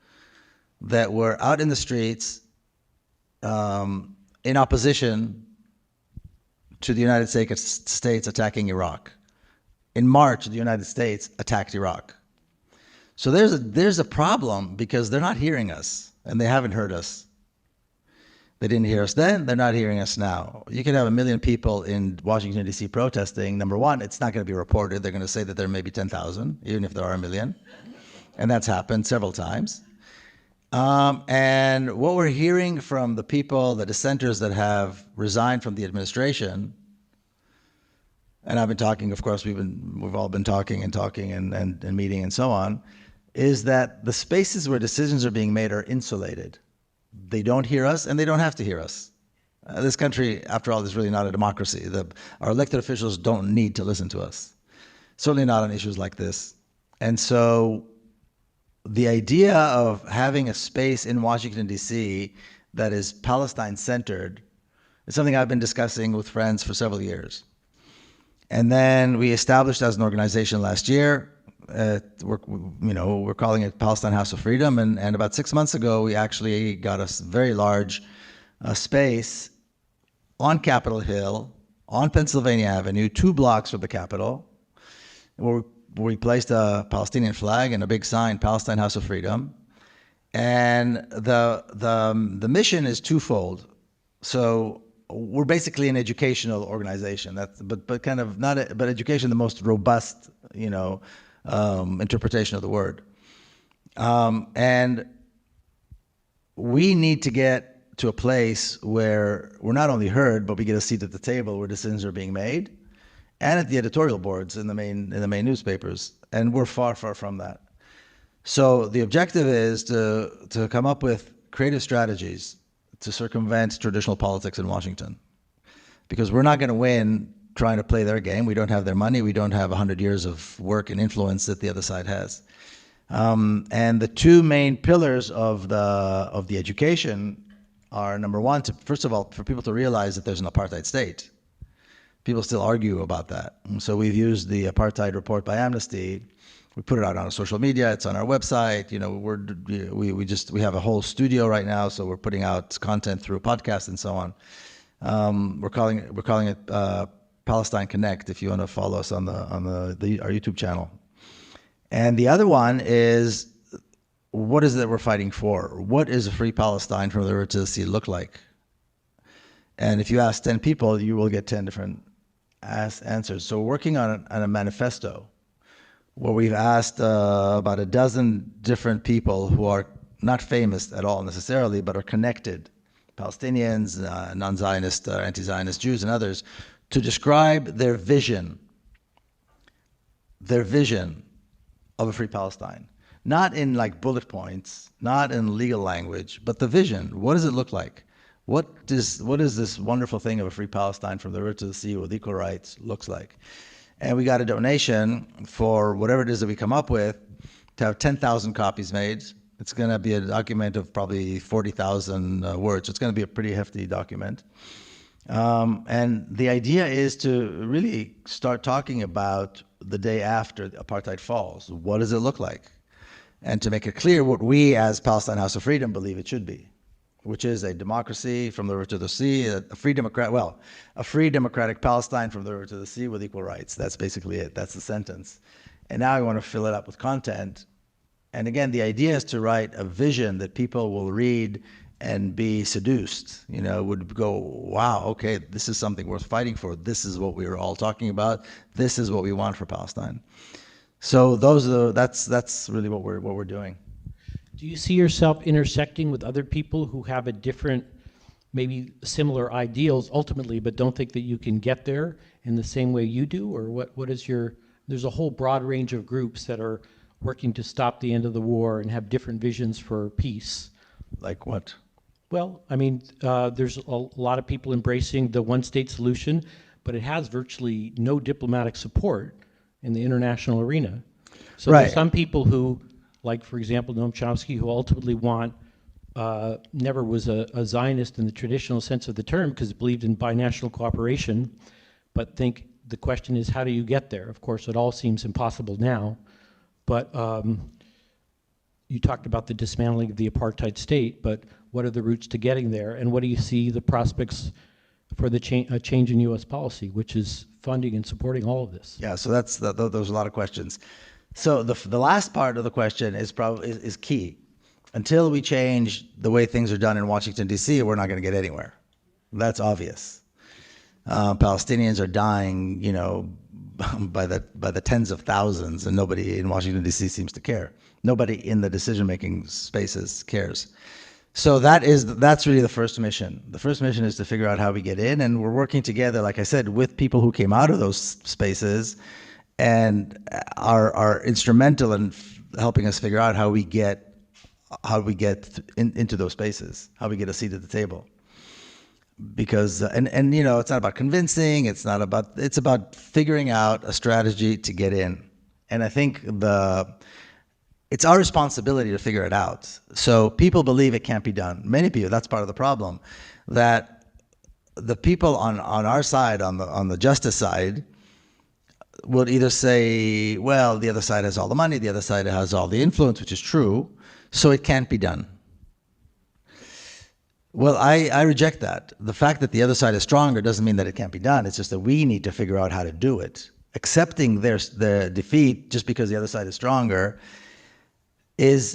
that were out in the streets in opposition to the United States attacking Iraq. In March, the United States attacked Iraq. So there's a problem because they're not hearing us, and they haven't heard us. They didn't hear us then, they're not hearing us now. You can have 1 million people in Washington, D.C. protesting. Number one, it's not going to be reported. They're going to say that there may be 10,000, even if there are 1 million. And that's happened several times. And what we're hearing from the people, the dissenters that have resigned from the administration, and I've been talking, of course, we've all been talking and meeting and so on, is that the spaces where decisions are being made are insulated. They don't hear us, and they don't have to hear us. This country, after all, is really not a democracy. Our elected officials don't need to listen to us, certainly not on issues like this. And so the idea of having a space in Washington, D.C. that is Palestine-centered is something I've been discussing with friends for several years. And then we established as an organization last year. We're calling it Palestine House of Freedom, and about 6 months ago, we actually got a very large space on Capitol Hill, on Pennsylvania Avenue, 2 blocks from the Capitol, where we placed a Palestinian flag and a big sign, Palestine House of Freedom. And the mission is twofold. So we're basically an educational organization. But kind of not, but education, the most robust, interpretation of the word. And we need to get to a place where we're not only heard, but we get a seat at the table where decisions are being made, and at the editorial boards in the main newspapers. And we're far, far from that. So the objective is to come up with creative strategies to circumvent traditional politics in Washington, because we're not going to win trying to play their game. We don't have their money. We don't have 100 years of work and influence that the other side has. And the 2 main pillars of the education are, number one, first of all, for people to realize that there's an apartheid state. People still argue about that. And so we've used the apartheid report by Amnesty. We put it out on social media. It's on our website. We have a whole studio right now, so we're putting out content through a podcast and so on. We're calling it Palestine Connect, if you want to follow us on our YouTube channel. And the other one is, what is it that we're fighting for? What is a free Palestine from the river to the sea look like? And if you ask 10 people, you will get 10 different answers. So we're working on a manifesto where we've asked about a dozen different people who are not famous at all necessarily, but are connected, Palestinians, non-Zionist, anti-Zionist Jews and others, to describe their vision of a free Palestine. Not in like bullet points, not in legal language, but the vision. What does it look like? What is this wonderful thing of a free Palestine from the river to the sea with equal rights looks like? And we got a donation for whatever it is that we come up with to have 10,000 copies made. It's going to be a document of probably 40,000 words. It's going to be a pretty hefty document. And the idea is to really start talking about the day after apartheid falls. What does it look like? And to make it clear what we as Palestine House of Freedom believe it should be, which is a democracy from the river to the sea, a free democratic Palestine from the river to the sea with equal rights. That's basically it. That's the sentence. And now we want to fill it up with content. And again, the idea is to write a vision that people will read and be seduced, would go, wow, okay, this is something worth fighting for. This is what we were all talking about. This is what we want for Palestine. So that's really what we're doing. Do you see yourself intersecting with other people who have a different, maybe similar ideals ultimately, but don't think that you can get there in the same way you do? Or what is there's a whole broad range of groups that are working to stop the end of the war and have different visions for peace. Like what? Well, I mean, there's a lot of people embracing the one-state solution, but it has virtually no diplomatic support in the international arena. So Right. there's some people who, like, for example, Noam Chomsky, who ultimately never was a Zionist in the traditional sense of the term because he believed in binational cooperation, but think the question is, how do you get there? Of course, it all seems impossible now, but you talked about the dismantling of the apartheid state, but what are the routes to getting there, and what do you see the prospects for the change in U.S. policy, which is funding and supporting all of this? Yeah, so those are a lot of questions. So the last part of the question is key. Until we change the way things are done in Washington, D.C., we're not going to get anywhere. That's obvious. Palestinians are dying, by the tens of thousands, and nobody in Washington, D.C. seems to care. Nobody in the decision-making spaces cares. So that's really the first mission. The first mission is to figure out how we get in, and we're working together, like I said, with people who came out of those spaces and are instrumental in helping us figure out how we get into those spaces, how we get a seat at the table. Because and it's not about convincing, it's about figuring out a strategy to get in. And I think it's our responsibility to figure it out. So people believe it can't be done. Many people, that's part of the problem, that the people on our side, on the justice side, would either say, well, the other side has all the money, the other side has all the influence, which is true, so it can't be done. Well, I reject that. The fact that the other side is stronger doesn't mean that it can't be done. It's just that we need to figure out how to do it. Accepting their defeat just because the other side is stronger is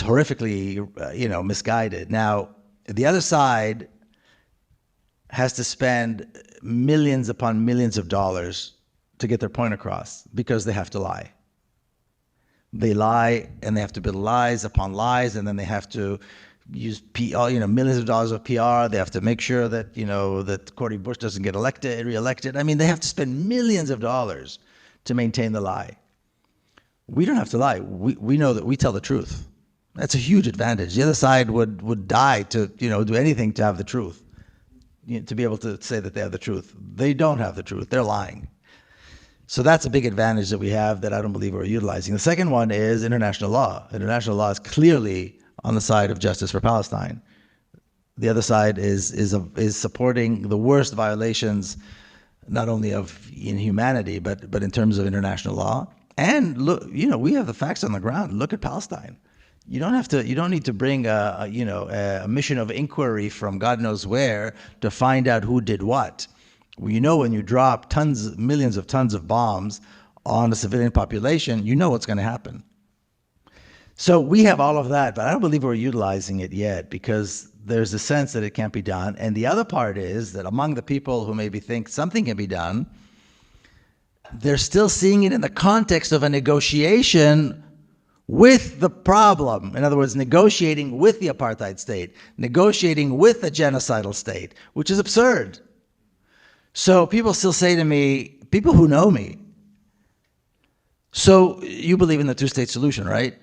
horrifically misguided. Now, the other side has to spend millions upon millions of dollars to get their point across because they have to lie. They lie, and they have to build lies upon lies, and then they have to use PR, millions of dollars of PR. They have to make sure that that Cory Bush doesn't get reelected. I mean, they have to spend millions of dollars to maintain the lie. We don't have to lie. We know that we tell the truth. That's a huge advantage. The other side would die to do anything to have the truth, to be able to say that they have the truth. They don't have the truth. They're lying. So that's a big advantage that we have that I don't believe we're utilizing. The second one is international law. International law is clearly on the side of justice for Palestine. The other side is supporting the worst violations, not only of inhumanity, but in terms of international law. And look, we have the facts on the ground. Look at Palestine. You don't need to bring a mission of inquiry from God knows where to find out who did what. When you drop millions of tons of bombs on a civilian population, you know what's going to happen. So we have all of that, but I don't believe we're utilizing it yet because there's a sense that it can't be done. And the other part is that among the people who maybe think something can be done, they're still seeing it in the context of a negotiation with the problem. In other words, negotiating with the apartheid state, negotiating with a genocidal state, which is absurd. So people still say to me, people who know me, so you believe in the two-state solution, right?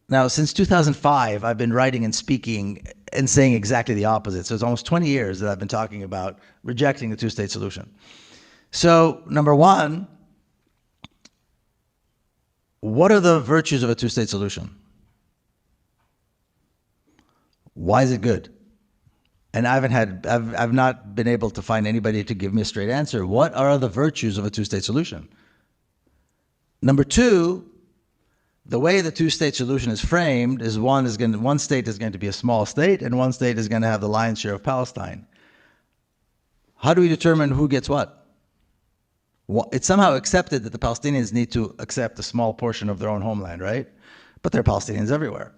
Now, since 2005, I've been writing and speaking and saying exactly the opposite. So it's almost 20 years that I've been talking about rejecting the two-state solution. So, number one, what are the virtues of a two-state solution? Why is it good? And I've not been able to find anybody to give me a straight answer. What are the virtues of a two-state solution? Number two, the way the two-state solution is framed is one state is going to be a small state, and one state is going to have the lion's share of Palestine. How do we determine who gets what? It's somehow accepted that the Palestinians need to accept a small portion of their own homeland, right? But there are Palestinians everywhere.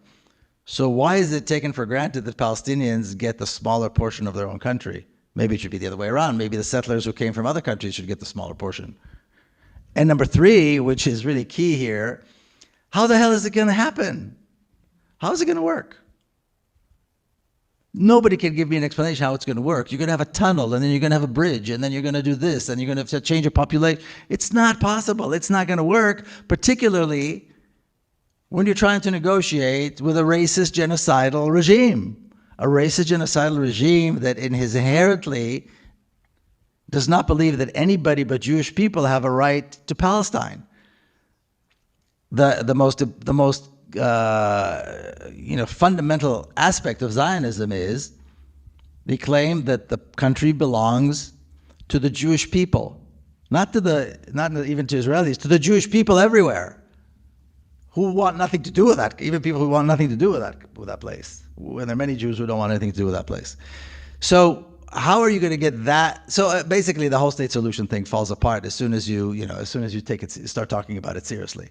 So why is it taken for granted that Palestinians get the smaller portion of their own country? Maybe it should be the other way around. Maybe the settlers who came from other countries should get the smaller portion. And number three, which is really key here, how the hell is it going to happen? How is it going to work? Nobody can give me an explanation how it's going to work. You're going to have a tunnel, and then you're going to have a bridge, and then you're going to do this, and you're going to have to change your population. It's not possible. It's not going to work, particularly when you're trying to negotiate with a racist genocidal regime. A racist genocidal regime that inherently does not believe that anybody but Jewish people have a right to Palestine. The most fundamental aspect of Zionism is the claim that the country belongs to the Jewish people, not even to Israelis, to the Jewish people everywhere, who want nothing to do with that. Even people who want nothing to do with that place. And there are many Jews who don't want anything to do with that place. So how are you going to get that? So basically, the whole state solution thing falls apart as soon as you start talking about it seriously.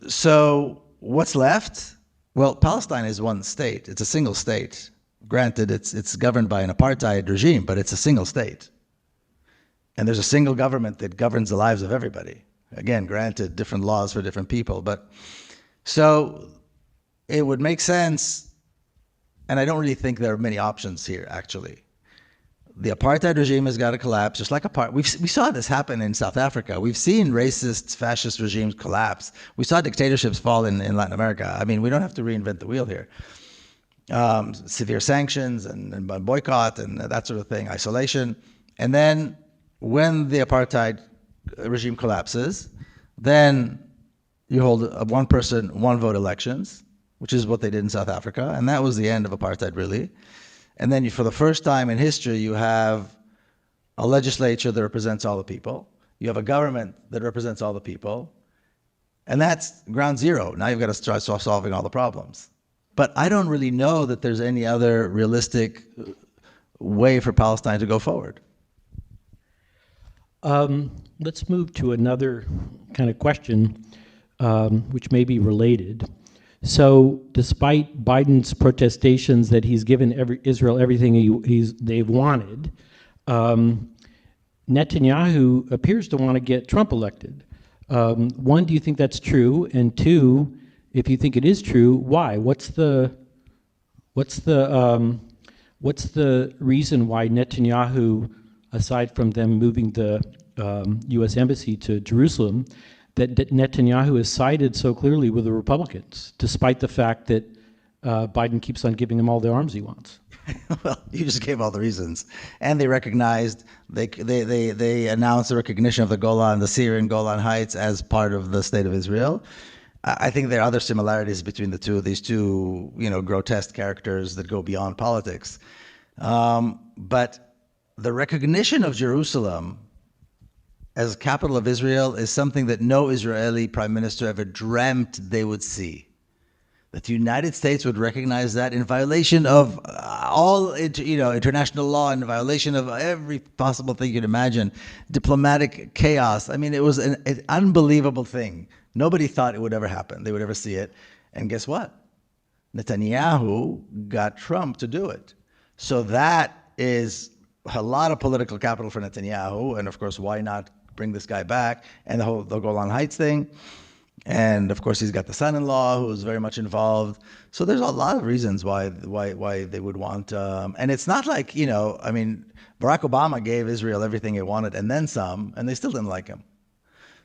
So what's left? Well, Palestine is one state. It's a single state. Granted, it's governed by an apartheid regime, but it's a single state. And there's a single government that governs the lives of everybody. Again, granted, different laws for different people. But so it would make sense, and I don't really think there are many options here, actually. The apartheid regime has got to collapse, just like we saw this happen in South Africa. We've seen racist, fascist regimes collapse. We saw dictatorships fall in Latin America. I mean, we don't have to reinvent the wheel here. Severe sanctions and boycott and that sort of thing, isolation. And then when the apartheid regime collapses, then you hold one person, one vote elections, which is what they did in South Africa. And that was the end of apartheid, really. And then for the first time in history, you have a legislature that represents all the people. You have a government that represents all the people. And that's ground zero. Now you've got to start solving all the problems. But I don't really know that there's any other realistic way for Palestine to go forward. Let's move to another kind of question, which may be related. So, despite Biden's protestations that he's given Israel everything they've wanted, Netanyahu appears to want to get Trump elected. One, do you think that's true? And two, if you think it is true, why? What's the reason why Netanyahu, aside from them moving the U.S. embassy to Jerusalem, that Netanyahu has sided so clearly with the Republicans, despite the fact that Biden keeps on giving him all the arms he wants? Well, you just gave all the reasons, and they recognized they announced the recognition of the Syrian Golan Heights as part of the state of Israel. I think there are other similarities between these two, grotesque characters that go beyond politics. But the recognition of Jerusalem as capital of Israel is something that no Israeli prime minister ever dreamt they would see. That the United States would recognize that in violation of all international law, in violation of every possible thing you could imagine, diplomatic chaos. I mean, it was an unbelievable thing. Nobody thought it would ever happen. They would ever see it. And guess what? Netanyahu got Trump to do it. So that is a lot of political capital for Netanyahu. And of course, why not bring this guy back? And the Golan Heights thing. And of course, he's got the son-in-law who's very much involved. So there's a lot of reasons why they would want. And it's not like, Barack Obama gave Israel everything it wanted and then some, and they still didn't like him.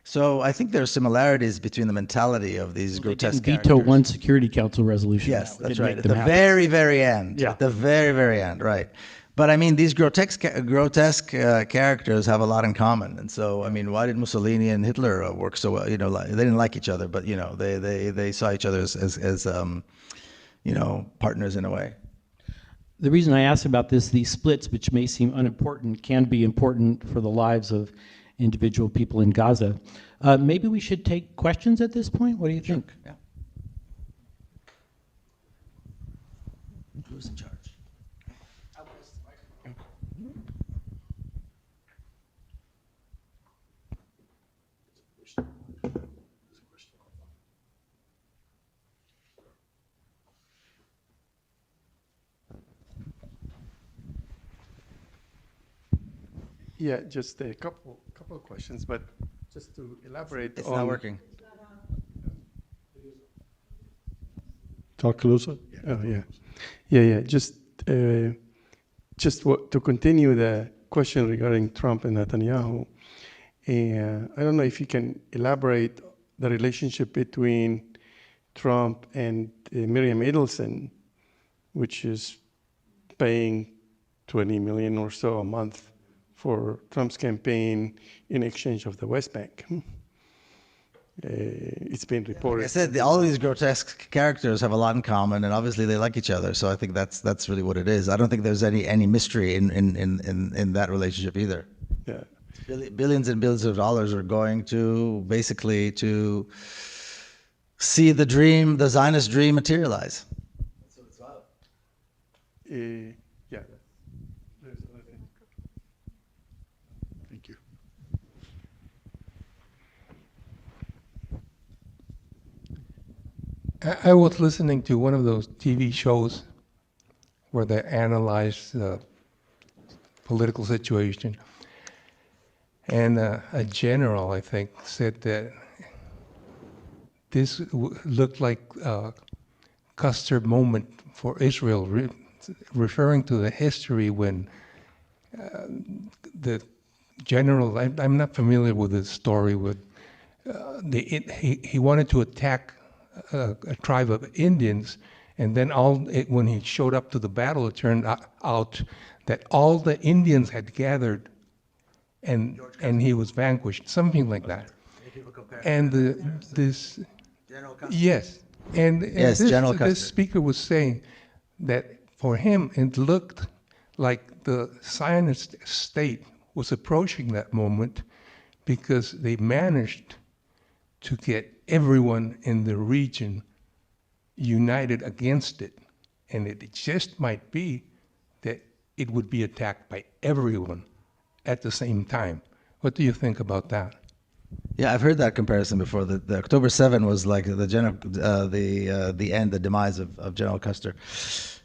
So I think there are similarities between the mentality of these grotesque characters. Veto one Security Council resolution. Yes, that's right. At the very, very end. Yeah. At the very, very end, right. But I mean, these grotesque characters have a lot in common. And so, why did Mussolini and Hitler work so well? They didn't like each other, but they saw each other as partners in a way. The reason I ask about these splits, which may seem unimportant, can be important for the lives of individual people in Gaza. Maybe we should take questions at this point. What do you think? Yeah. Who's in charge? Yeah, just a couple of questions, but just to elaborate It's on... not working. Talk closer. Oh, yeah. Yeah. To continue the question regarding Trump and Netanyahu, I don't know if you can elaborate the relationship between Trump and Miriam Edelson, which is paying 20 million or so a month for Trump's campaign in exchange of the West Bank. It's been reported. Like I said, all of these grotesque characters have a lot in common, and obviously they like each other. So I think that's really what it is. I don't think there's any mystery in that relationship either. Yeah. Billions and billions of dollars are going to basically to see the dream, the Zionist dream, materialize. That's what it's about. Yeah. There's another thing. Thank you. I was listening to one of those TV shows where they analyze the political situation. And a general, I think, said that this looked like a Custer moment for Israel, referring to the history when the general, I'm not familiar with the story, with he wanted to attack a tribe of Indians, and then when he showed up to the battle, it turned out that all the Indians had gathered, and he was vanquished, something like that. And this, General Custer. yes, and Yes, General Custer. this speaker was saying that for him it looked like the Zionist state was approaching that moment because they managed to get everyone in the region united against it. And it just might be that it would be attacked by everyone at the same time. What do you think about that? Yeah, I've heard that comparison before. The October 7 was like the end, the demise of General Custer.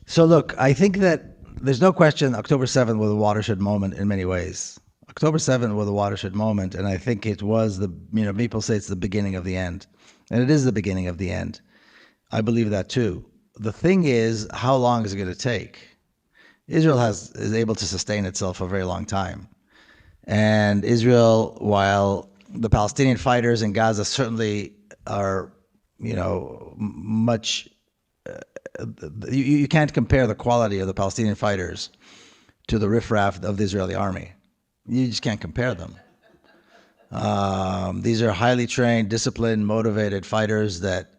So look, I think that there's no question October 7 was a watershed moment in many ways. October 7 was a watershed moment, and I think it was people say it's the beginning of the end. And it is the beginning of the end. I believe that too. The thing is, how long is it going to take? Israel is able to sustain itself for a very long time. And Israel, while the Palestinian fighters in Gaza certainly are, much, you can't compare the quality of the Palestinian fighters to the riffraff of the Israeli army. You just can't compare them. These are highly trained, disciplined, motivated fighters that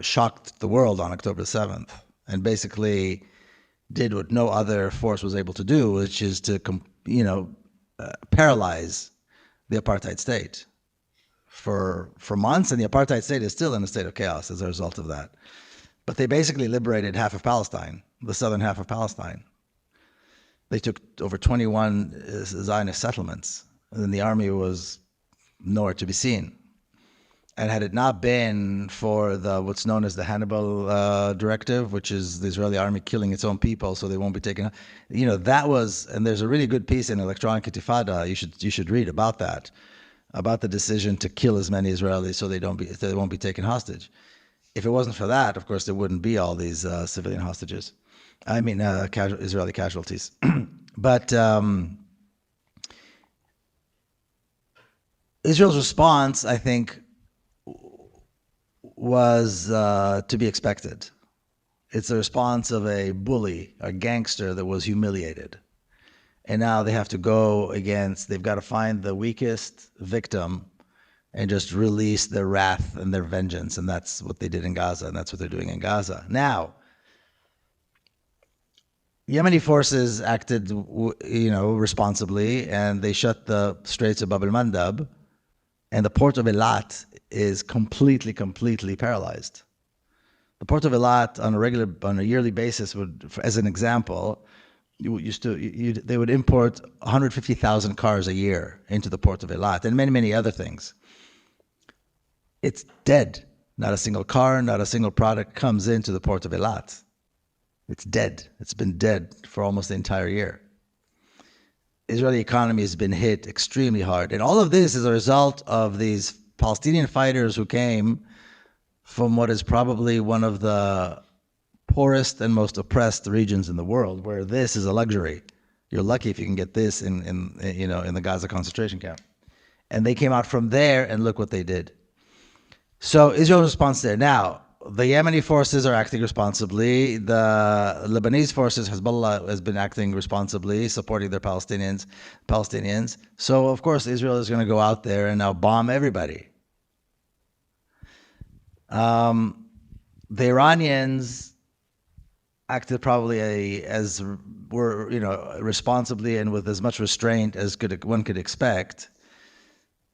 shocked the world on October 7th and basically did what no other force was able to do, which is to, paralyze the apartheid state for months, and the apartheid state is still in a state of chaos as a result of that. But they basically liberated half of Palestine, the southern half of Palestine. They took over 21 Zionist settlements, and the army was nowhere to be seen. And had it not been for what's known as the Hannibal Directive, which is the Israeli army killing its own people so they won't be taken, that was, and there's a really good piece in Electronic Intifada, you should read about that, about the decision to kill as many Israelis so they won't be taken hostage. If it wasn't for that, of course, there wouldn't be all these civilian hostages. I mean, Israeli casualties. But Israel's response, I think, was to be expected. It's a response of a bully, a gangster that was humiliated. And now they have to they've got to find the weakest victim and just release their wrath and their vengeance. And that's what they did in Gaza, and that's what they're doing in Gaza. Now, Yemeni forces acted, responsibly, and they shut the Straits of Bab el-Mandab, and the port of Eilat is completely paralyzed. The port of Eilat on a yearly basis would, as an example, they would import 150,000 cars a year into the port of Eilat, and many, many other things. It's dead. Not a single car, not a single product comes into the port of Eilat. It's dead. It's been dead for almost the entire year. Israeli economy has been hit extremely hard. And all of this is a result of these Palestinian fighters who came from what is probably one of the poorest and most oppressed regions in the world, where this is a luxury. You're lucky if you can get this in the Gaza concentration camp. And they came out from there, and look what they did. So Israel's response there. Now, the Yemeni forces are acting responsibly. The Lebanese forces, Hezbollah, has been acting responsibly, supporting their Palestinians. So, of course, Israel is going to go out there and now bomb everybody. The Iranians acted probably responsibly and with as much restraint as one could expect.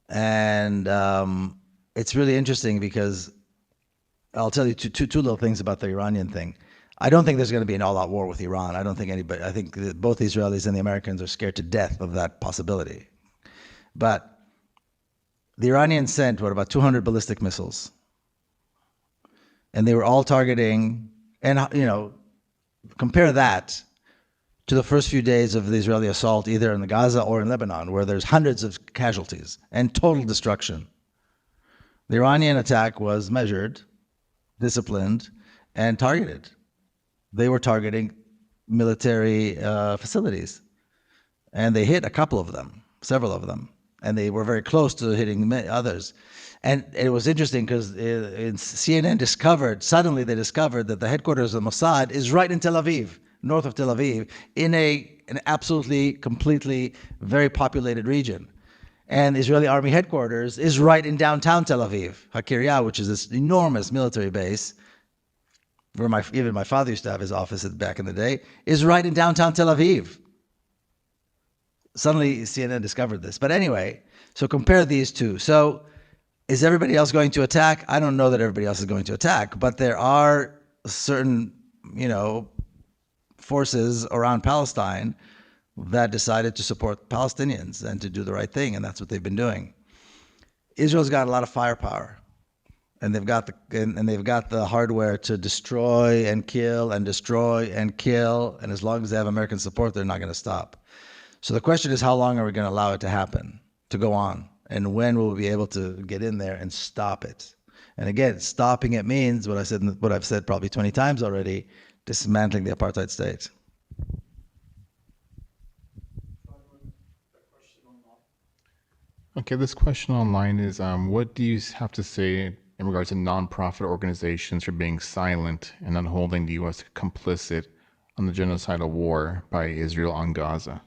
And it's really interesting because I'll tell you two little things about the Iranian thing. I don't think there's going to be an all-out war with Iran. I don't think anybody. I think that both the Israelis and the Americans are scared to death of that possibility. But the Iranians sent about 200 ballistic missiles, and they were all targeting. And compare that to the first few days of the Israeli assault, either in the Gaza or in Lebanon, where there's hundreds of casualties and total destruction. The Iranian attack was measured, disciplined, and targeted. They were targeting military facilities, and they hit a couple of them, several of them, and they were very close to hitting others. And it was interesting because CNN suddenly they discovered that the headquarters of Mossad is right in Tel Aviv, north of Tel Aviv, in an absolutely, completely, very populated region. And the Israeli army headquarters is right in downtown Tel Aviv, Hakiria, which is this enormous military base, where even my father used to have his office back in the day, is right in downtown Tel Aviv. Suddenly CNN discovered this. But anyway, so compare these two. So is everybody else going to attack? I don't know that everybody else is going to attack, but there are certain, forces around Palestine that decided to support Palestinians and to do the right thing, and that's what they've been doing. Israel's got a lot of firepower, and they've got the hardware to destroy and kill and destroy and kill, and as long as they have American support, they're not going to stop. So the question is, how long are we going to allow it to happen, to go on, and when will we be able to get in there and stop it? And again, stopping it means what I've said probably 20 times already: dismantling the apartheid state. Okay, this question online is, what do you have to say in regards to nonprofit organizations for being silent and not holding the U.S. complicit on the genocidal war by Israel on Gaza?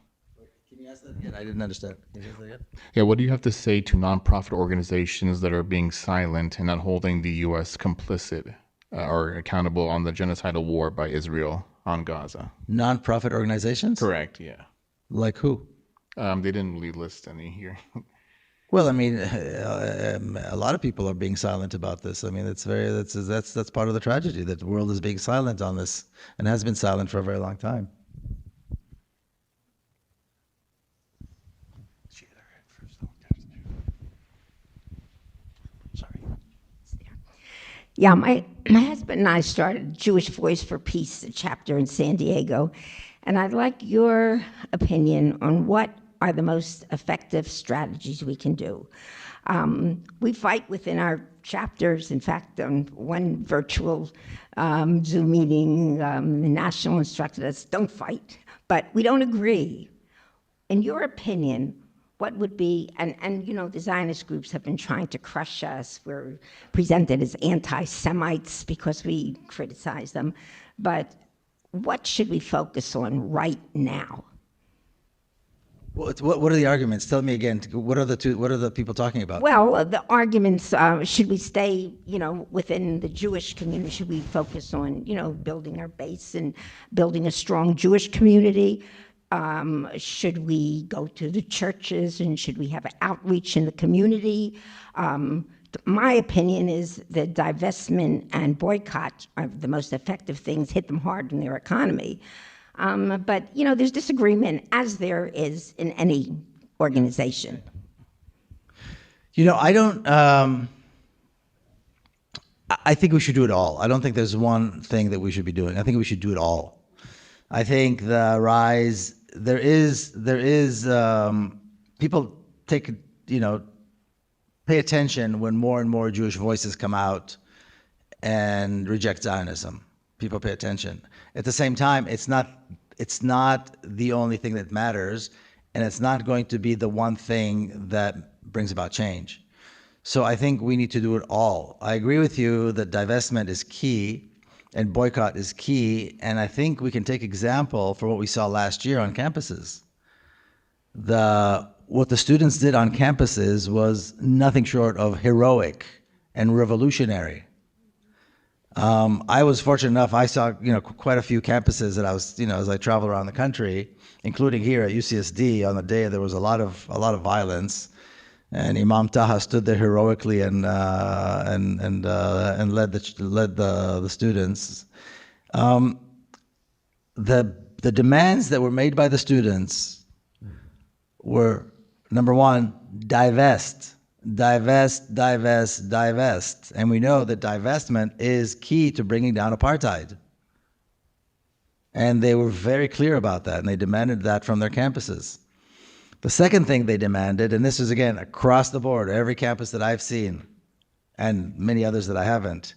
Can you ask that again? I didn't understand. Can you ask that again? Yeah, what do you have to say to nonprofit organizations that are being silent and not holding the U.S. complicit or accountable on the genocidal war by Israel on Gaza? Nonprofit organizations? Correct, yeah. Like who? They didn't really list any here. Well, I mean, a lot of people are being silent about this. I mean, that's part of the tragedy, that the world is being silent on this and has been silent for a very long time. Yeah, my husband and I started Jewish Voice for Peace, a chapter in San Diego, and I'd like your opinion on what are the most effective strategies we can do. We fight within our chapters. In fact, on one virtual Zoom meeting, the national instructed us, don't fight, but we don't agree. In your opinion, what would be, and the Zionist groups have been trying to crush us. We're presented as anti-Semites because we criticize them, but what should we focus on right now? What are the arguments? Tell me again. What are the people talking about? Well, the arguments, should we stay, within the Jewish community? Should we focus on, building our base and building a strong Jewish community? Should we go to the churches, and should we have outreach in the community? My opinion is that divestment and boycott are the most effective things, hit them hard in their economy. But, there's disagreement, as there is in any organization. I don't, I think we should do it all. I don't think there's one thing that we should be doing. I think we should do it all. I think the rise, there is people pay attention when more and more Jewish voices come out and reject Zionism. People pay attention. At the same time, it's not the only thing that matters, and it's not going to be the one thing that brings about change. So I think we need to do it all. I agree with you that divestment is key and boycott is key, and I think we can take example for what we saw last year on campuses. What the students did on campuses was nothing short of heroic and revolutionary. I was fortunate enough, I saw, quite a few campuses that I was, as I traveled around the country, including here at UCSD on the day there was a lot of violence, and Imam Taha stood there heroically and led the students. The demands that were made by the students were, number one, divest. Divest, divest, divest. And we know that divestment is key to bringing down apartheid. And they were very clear about that, and they demanded that from their campuses. The second thing they demanded, and this is again across the board, every campus that I've seen, and many others that I haven't,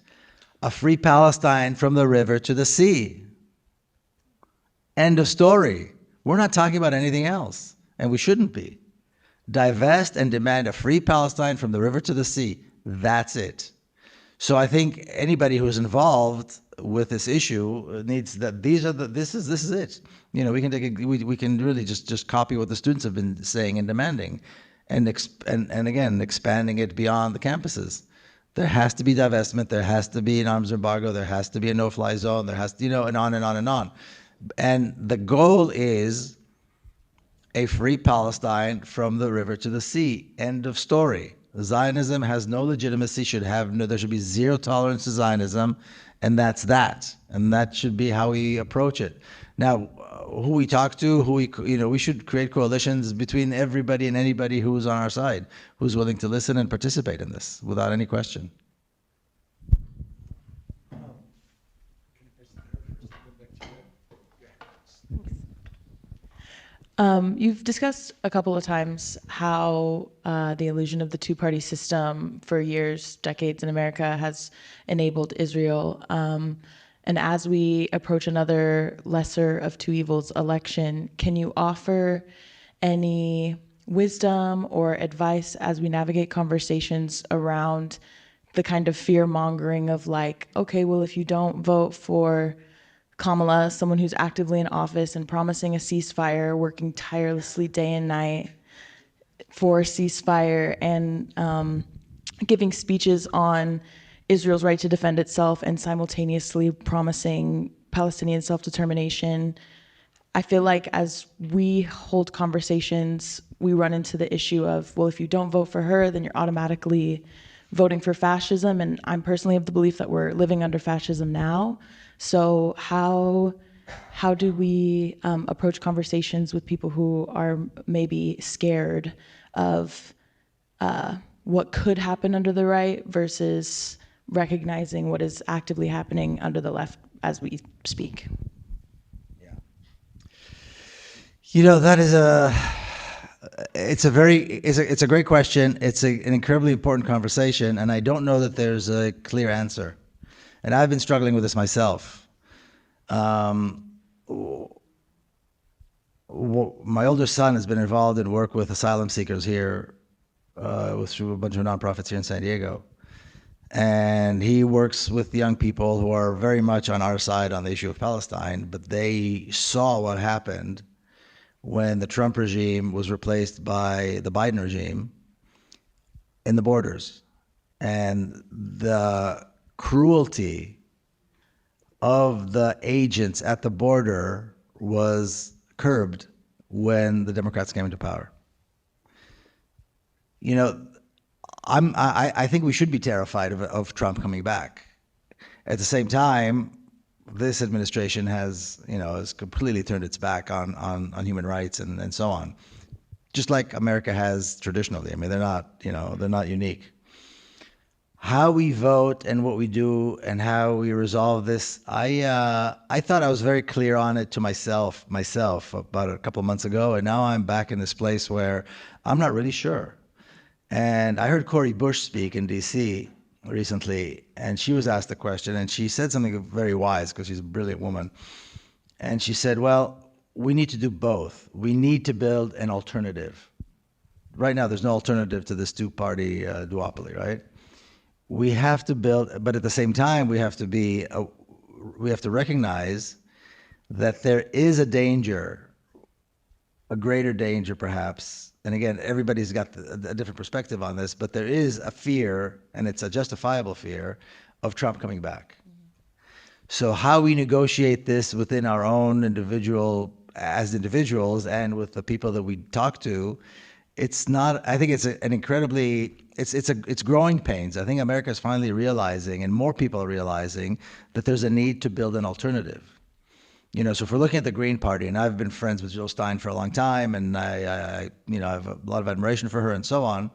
a free Palestine from the river to the sea. End of story. We're not talking about anything else, and we shouldn't be. Divest and demand a free Palestine from the river to the sea. That's it. So I think anybody who's involved with this issue needs that. This is it. We can really just copy what the students have been saying and demanding, and again expanding it beyond the campuses. There has to be divestment. There has to be an arms embargo. There has to be a no-fly zone. There has to, and on and on and on. And the goal is a free Palestine from the river to the sea. End of story. Zionism has no legitimacy, there should be zero tolerance to Zionism, and that's that. And that should be how we approach it. Now, who we talk to, we should create coalitions between everybody and anybody who's on our side, who's willing to listen and participate in this, without any question. You've discussed a couple of times how the illusion of the two-party system for years, decades in America has enabled Israel. And as we approach another lesser of two evils election, can you offer any wisdom or advice as we navigate conversations around the kind of fear-mongering of like, okay, well, if you don't vote for Kamala, someone who's actively in office and promising a ceasefire, working tirelessly day and night for a ceasefire, and giving speeches on Israel's right to defend itself and simultaneously promising Palestinian self-determination. I feel like as we hold conversations, we run into the issue of, well, if you don't vote for her, then you're automatically voting for fascism. And I'm personally of the belief that we're living under fascism now. So how do we approach conversations with people who are maybe scared of what could happen under the right versus recognizing what is actively happening under the left as we speak? Yeah. That is it's a great question. It's an incredibly important conversation, and I don't know that there's a clear answer. And I've been struggling with this myself. My older son has been involved in work with asylum seekers here through a bunch of nonprofits here in San Diego. And he works with young people who are very much on our side on the issue of Palestine, but they saw what happened when the Trump regime was replaced by the Biden regime in the borders. And the cruelty of the agents at the border was curbed when the Democrats came into power. I think we should be terrified of Trump coming back. At the same time, this administration has completely turned its back on human rights and so on, just like America has traditionally. I mean, they're not unique. How we vote and what we do and how we resolve this, I thought I was very clear on it to myself about a couple of months ago, and now I'm back in this place where I'm not really sure. And I heard Cori Bush speak in D.C., recently, and she was asked a question, and she said something very wise because she's a brilliant woman. And she said, well, we need to do both. We need to build an alternative. Right now, there's no alternative to this two-party duopoly, right? We have to build, but at the same time, we have to recognize that there is a danger, a greater danger perhaps. And again, everybody's got a different perspective on this, but there is a fear, and it's a justifiable fear, of Trump coming back. So how we negotiate this within our own as individuals and with the people that we talk to, it's not, I think it's an incredibly, it's growing pains. I think America is finally realizing, and more people are realizing, that there's a need to build an alternative. So if we're looking at the Green Party, and I've been friends with Jill Stein for a long time, and I have a lot of admiration for her and so on,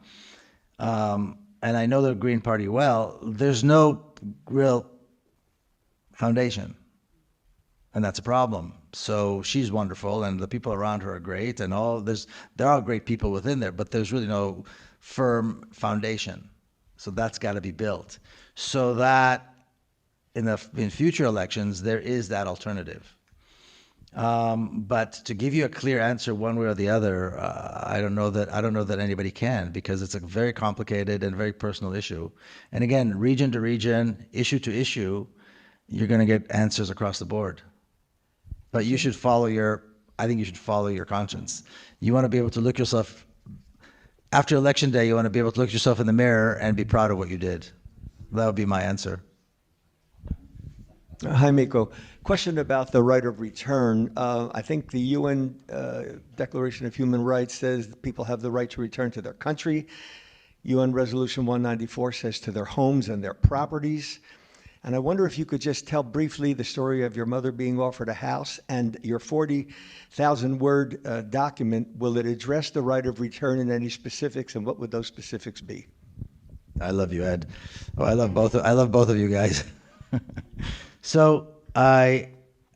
and I know the Green Party well, there's no real foundation, and that's a problem. So she's wonderful, and the people around her are great, and there are great people within there, but there's really no firm foundation. So that's got to be built, so that in future elections there is that alternative. But to give you a clear answer one way or the other, I don't know that anybody can, because it's a very complicated and very personal issue. And again, region to region, issue to issue, you're going to get answers across the board. But I think you should follow your conscience. You want to be able to look yourself, after election day, you want to be able to look yourself in the mirror and be proud of what you did. That would be my answer. Hi, Miko. Question about the right of return. I think the UN Declaration of Human Rights says that people have the right to return to their country. UN Resolution 194 says to their homes and their properties. And I wonder if you could just tell briefly the story of your mother being offered a house, and your 40,000-word document. Will it address the right of return in any specifics, and what would those specifics be? I love you, Ed. Oh, I love both of you guys. So I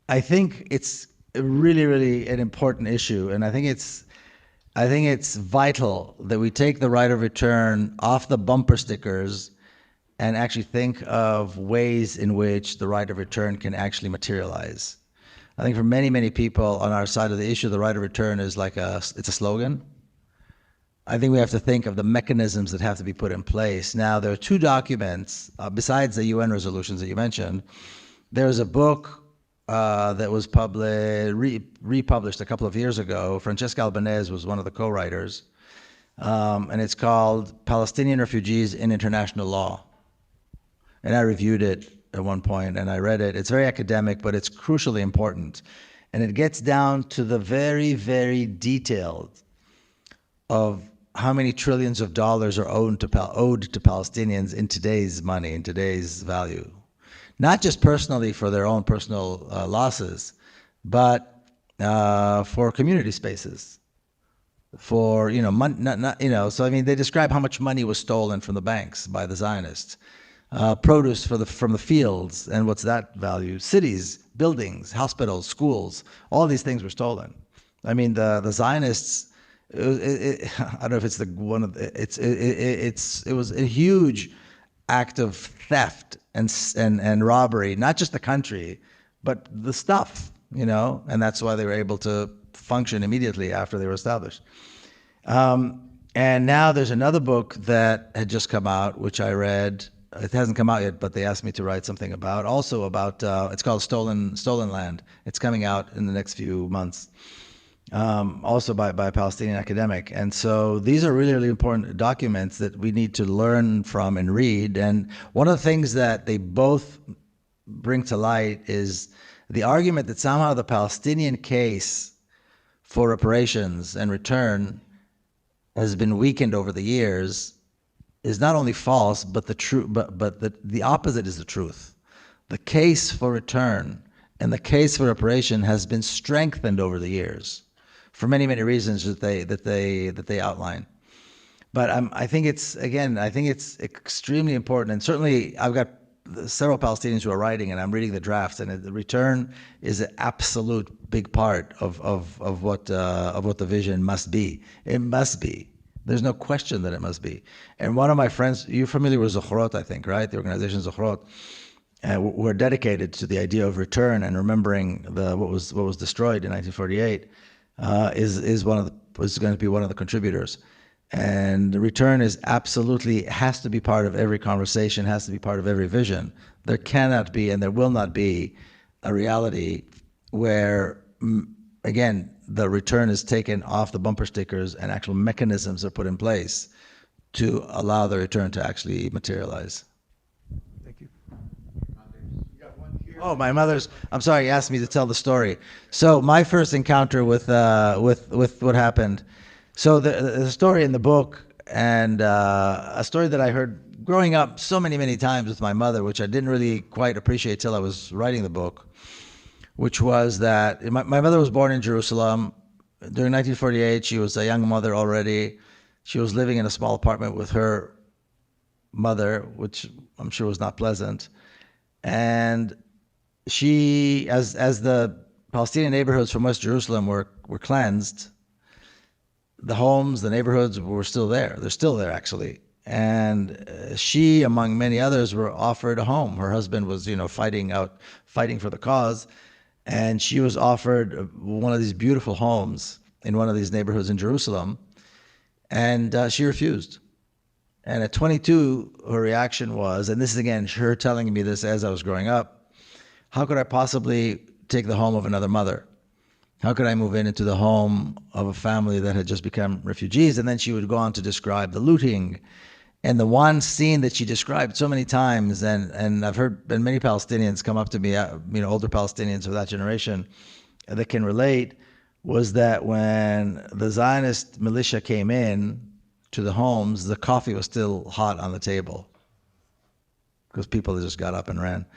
think it's really, really an important issue, and I think it's vital that we take the right of return off the bumper stickers and actually think of ways in which the right of return can actually materialize. I think for many, many people on our side of the issue, the right of return is it's a slogan. I think we have to think of the mechanisms that have to be put in place. Now, there are two documents, besides the UN resolutions that you mentioned. There's a book that was republished a couple of years ago. Francesca Albanese was one of the co-writers, and it's called Palestinian Refugees in International Law. And I reviewed it at one point, and I read it. It's very academic, but it's crucially important. And it gets down to the very, very detailed of how many trillions of dollars are owed to Palestinians in today's money, in today's value. Not just personally for their own personal losses, but for community spaces. For, so I mean, they describe how much money was stolen from the banks by the Zionists. Produce from the fields, and what's that value? Cities, buildings, hospitals, schools, all these things were stolen. I mean, the Zionists, I don't know if it's it was a huge act of theft and robbery, not just the country, but the stuff, and that's why they were able to function immediately after they were established. And now there's another book that had just come out, which I read. It hasn't come out yet, but they asked me to write something about, it's called Stolen Land. It's coming out in the next few months, also by a Palestinian academic. And so these are really, really important documents that we need to learn from and read. And one of the things that they both bring to light is the argument that somehow the Palestinian case for reparations and return has been weakened over the years is not only false, but the opposite is the truth. The case for return and the case for reparation has been strengthened over the years for many, many reasons that they outline. But I think it's extremely important, and certainly I've got several Palestinians who are writing, and I'm reading the drafts, and the return is an absolute big part of what the vision must be. It must be. There's no question that it must be. And one of my friends, you're familiar with Zukhrot, I think, right? The organization Zukhrot. We're dedicated to the idea of return and remembering what was destroyed in 1948. Is going to be one of the contributors. And the return is absolutely, has to be part of every conversation, has to be part of every vision. There cannot be and there will not be a reality where, again, the return is taken off the bumper stickers and actual mechanisms are put in place to allow the return to actually materialize. Thank you. Oh, my mother's. I'm sorry, you asked me to tell the story. So my first encounter with what happened. So the story in the book, and a story that I heard growing up so many times with my mother, which I didn't really quite appreciate till I was writing the book, which was that my mother was born in Jerusalem. During 1948, she was a young mother already. She was living in a small apartment with her mother, which I'm sure was not pleasant. And she, as the Palestinian neighborhoods from West Jerusalem were cleansed, the homes, the neighborhoods were still there. They're still there, actually. And she, among many others, were offered a home. Her husband was, fighting for the cause. And she was offered one of these beautiful homes in one of these neighborhoods in Jerusalem. And she refused. And at 22, her reaction was, and this is again, her telling me this as I was growing up, how could I possibly take the home of another mother? How could I move into the home of a family that had just become refugees? And then she would go on to describe the looting. And the one scene that she described so many times, and I've heard many Palestinians come up to me, older Palestinians of that generation that can relate, was that when the Zionist militia came in to the homes, the coffee was still hot on the table because people just got up and ran.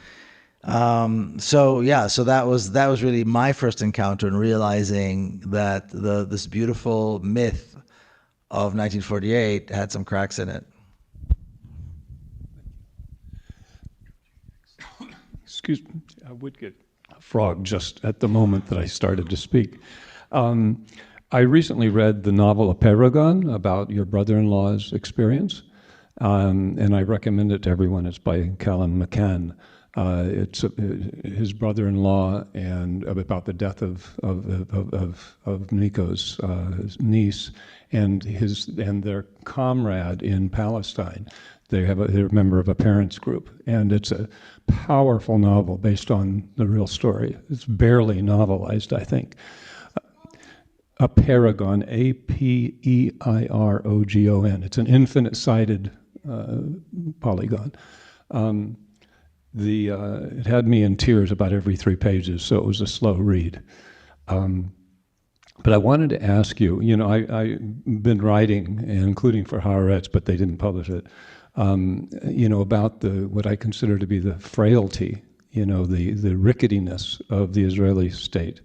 So that was really my first encounter in realizing that this beautiful myth of 1948 had some cracks in it. Excuse me, I would get a frog just at the moment that I started to speak. I recently read the novel A Paragon about your brother-in-law's experience, and I recommend it to everyone. It's by Callum McCann. It's his brother-in-law and about the death of Miko's niece and their comrade in Palestine. They're a member of a parents group, and it's a powerful novel based on the real story. It's barely novelized, I think. A Paragon, Apeirogon. It's an infinite-sided polygon. It had me in tears about every 3 pages, so it was a slow read. But I wanted to ask you, I've been writing, including for Haaretz, but they didn't publish it, about what I consider to be the frailty, the ricketiness of the Israeli state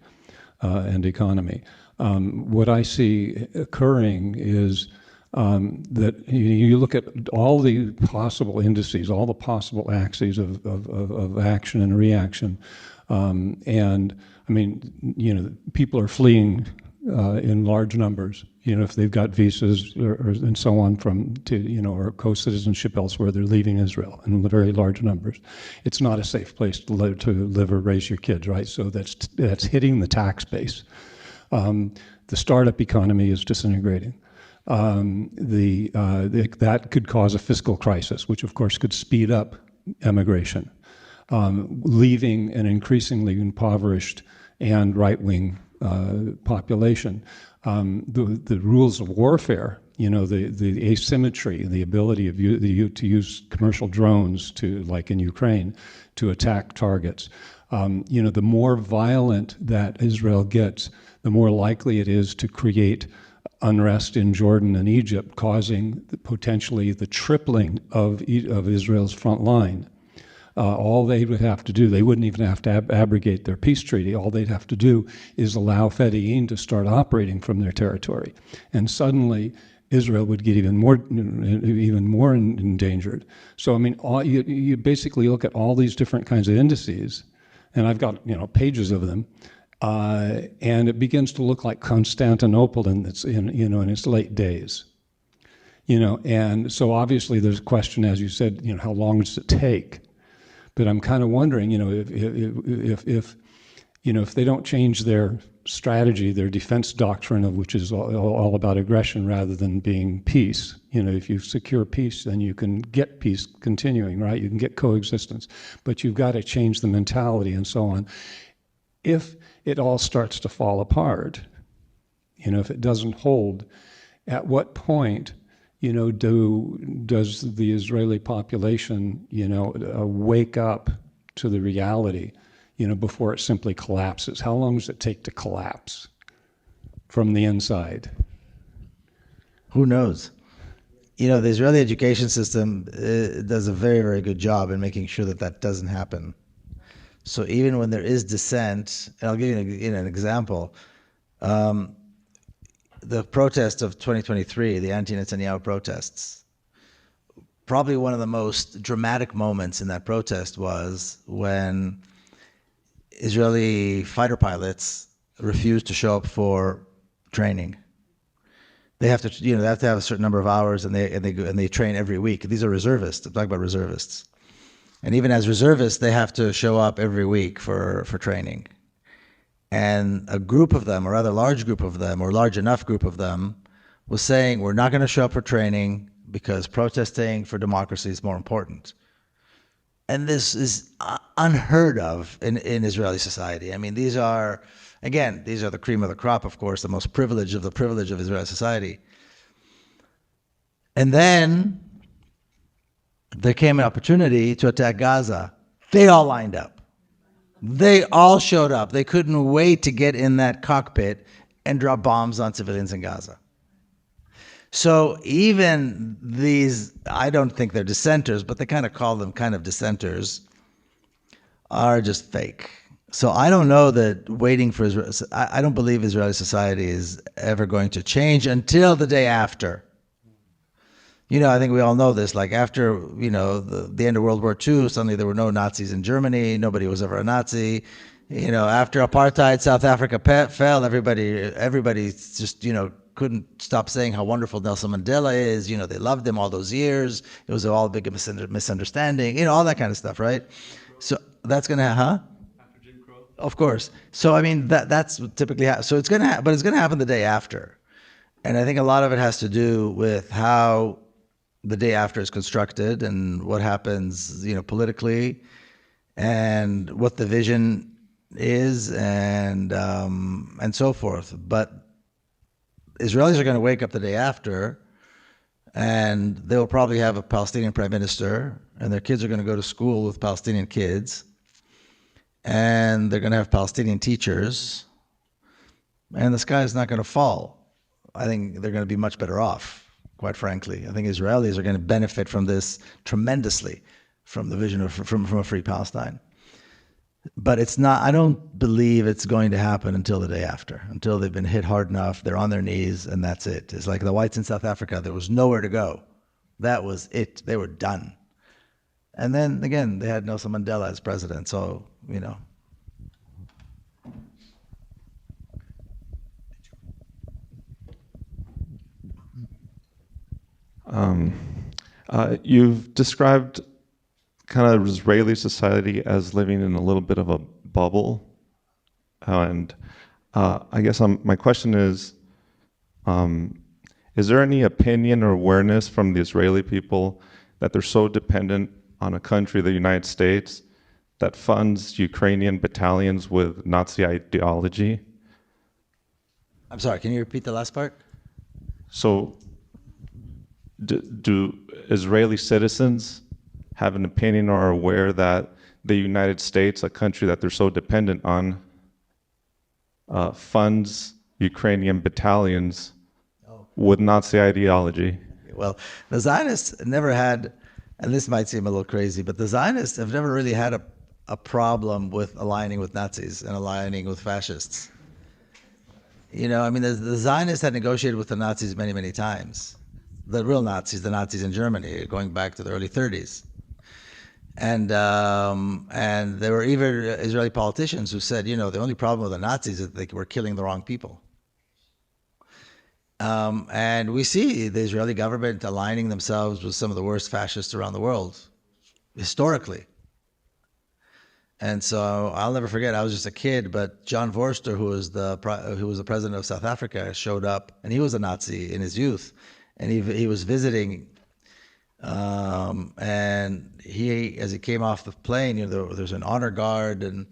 and economy. What I see occurring is that you look at all the possible indices, all the possible axes of action and reaction, and I mean, people are fleeing in large numbers. If they've got visas and so on or co-citizenship elsewhere, they're leaving Israel in very large numbers. It's not a safe place to live or raise your kids, right? So that's hitting the tax base. The startup economy is disintegrating. That could cause a fiscal crisis, which of course could speed up emigration, leaving an increasingly impoverished and right-wing population. The rules of warfare, the asymmetry, the ability to use commercial drones like in Ukraine, to attack targets. The more violent that Israel gets, the more likely it is to create unrest in Jordan and Egypt, causing potentially the tripling of Israel's front line. All they would have to do, they wouldn't even have to abrogate their peace treaty. All they'd have to do is allow Fedayeen to start operating from their territory. And suddenly, Israel would get even more endangered. So, I mean, you basically look at all these different kinds of indices, and I've got, pages of them, and it begins to look like Constantinople in its late days. And so obviously there's a question, as you said, how long does it take? But I'm kind of wondering, if they don't change their strategy, their defense doctrine, of which is all about aggression rather than being peace. If you secure peace, then you can get peace continuing, right? You can get coexistence, but you've got to change the mentality and so on. If it all starts to fall apart, if it doesn't hold, at what point, does the Israeli population, wake up to the reality, before it simply collapses? How long does it take to collapse from the inside? Who knows? The Israeli education system does a very, very good job in making sure that doesn't happen. So even when there is dissent, and I'll give you an example, the protest of 2023, the anti-Netanyahu protests, probably one of the most dramatic moments in that protest was when Israeli fighter pilots refused to show up for training. They have to, they have to have a certain number of hours, and they train every week. These are reservists. I'm talking about reservists. And even as reservists, they have to show up every week for training. And a group of them, or rather large group of them, or large enough group of them, was saying, we're not going to show up for training because protesting for democracy is more important. And this is unheard of in Israeli society. I mean, these are the cream of the crop, of course, the most privileged of the privilege of Israeli society. And then there came an opportunity to attack Gaza. They all lined up. They all showed up. They couldn't wait to get in that cockpit and drop bombs on civilians in Gaza. So even these, I don't think they're dissenters, but they kind of call them kind of dissenters, are just fake. So I don't know that waiting for Israel, I don't believe Israeli society is ever going to change until the day after. I think we all know this, like after, the end of World War II, suddenly there were no Nazis in Germany, nobody was ever a Nazi. After apartheid, South Africa fell, everybody just, couldn't stop saying how wonderful Nelson Mandela is. They loved him all those years. It was all a big misunderstanding, all that kind of stuff, right? So that's going to, After Jim Crow? Of course. So, I mean, that's what typically happens. So it's going to but it's going to happen the day after. And I think a lot of it has to do with how the day after is constructed and what happens, politically, and what the vision is, and so forth. But Israelis are going to wake up the day after, and they'll probably have a Palestinian prime minister, and their kids are going to go to school with Palestinian kids, and they're going to have Palestinian teachers, and the sky is not going to fall. I think they're going to be much better off, quite frankly. I think Israelis are going to benefit from this tremendously, from the vision of from a free Palestine. But it's not, I don't believe it's going to happen until the day after, until they've been hit hard enough, they're on their knees, and that's it. It's like the whites in South Africa, there was nowhere to go. That was it. They were done. And then, again, they had Nelson Mandela as president, so, You've described kind of Israeli society as living in a little bit of a bubble, and I guess my question is there any opinion or awareness from the Israeli people that they're so dependent on a country, the United States, that funds Ukrainian battalions with Nazi ideology? I'm sorry, can you repeat the last part? So do Israeli citizens have an opinion or are aware that the United States, a country that they're so dependent on, funds Ukrainian battalions with Nazi ideology? Well, the Zionists never had, and this might seem a little crazy, but the Zionists have never really had a problem with aligning with Nazis and aligning with fascists. The Zionists had negotiated with the Nazis many, many times. The real Nazis, the Nazis in Germany, going back to the early 30s. And there were even Israeli politicians who said, the only problem with the Nazis is that they were killing the wrong people. And we see the Israeli government aligning themselves with some of the worst fascists around the world, historically. And so I'll never forget, I was just a kid, but John Vorster, who was the president of South Africa, showed up, and he was a Nazi in his youth. And he was visiting, and as he came off the plane, there's an honor guard, and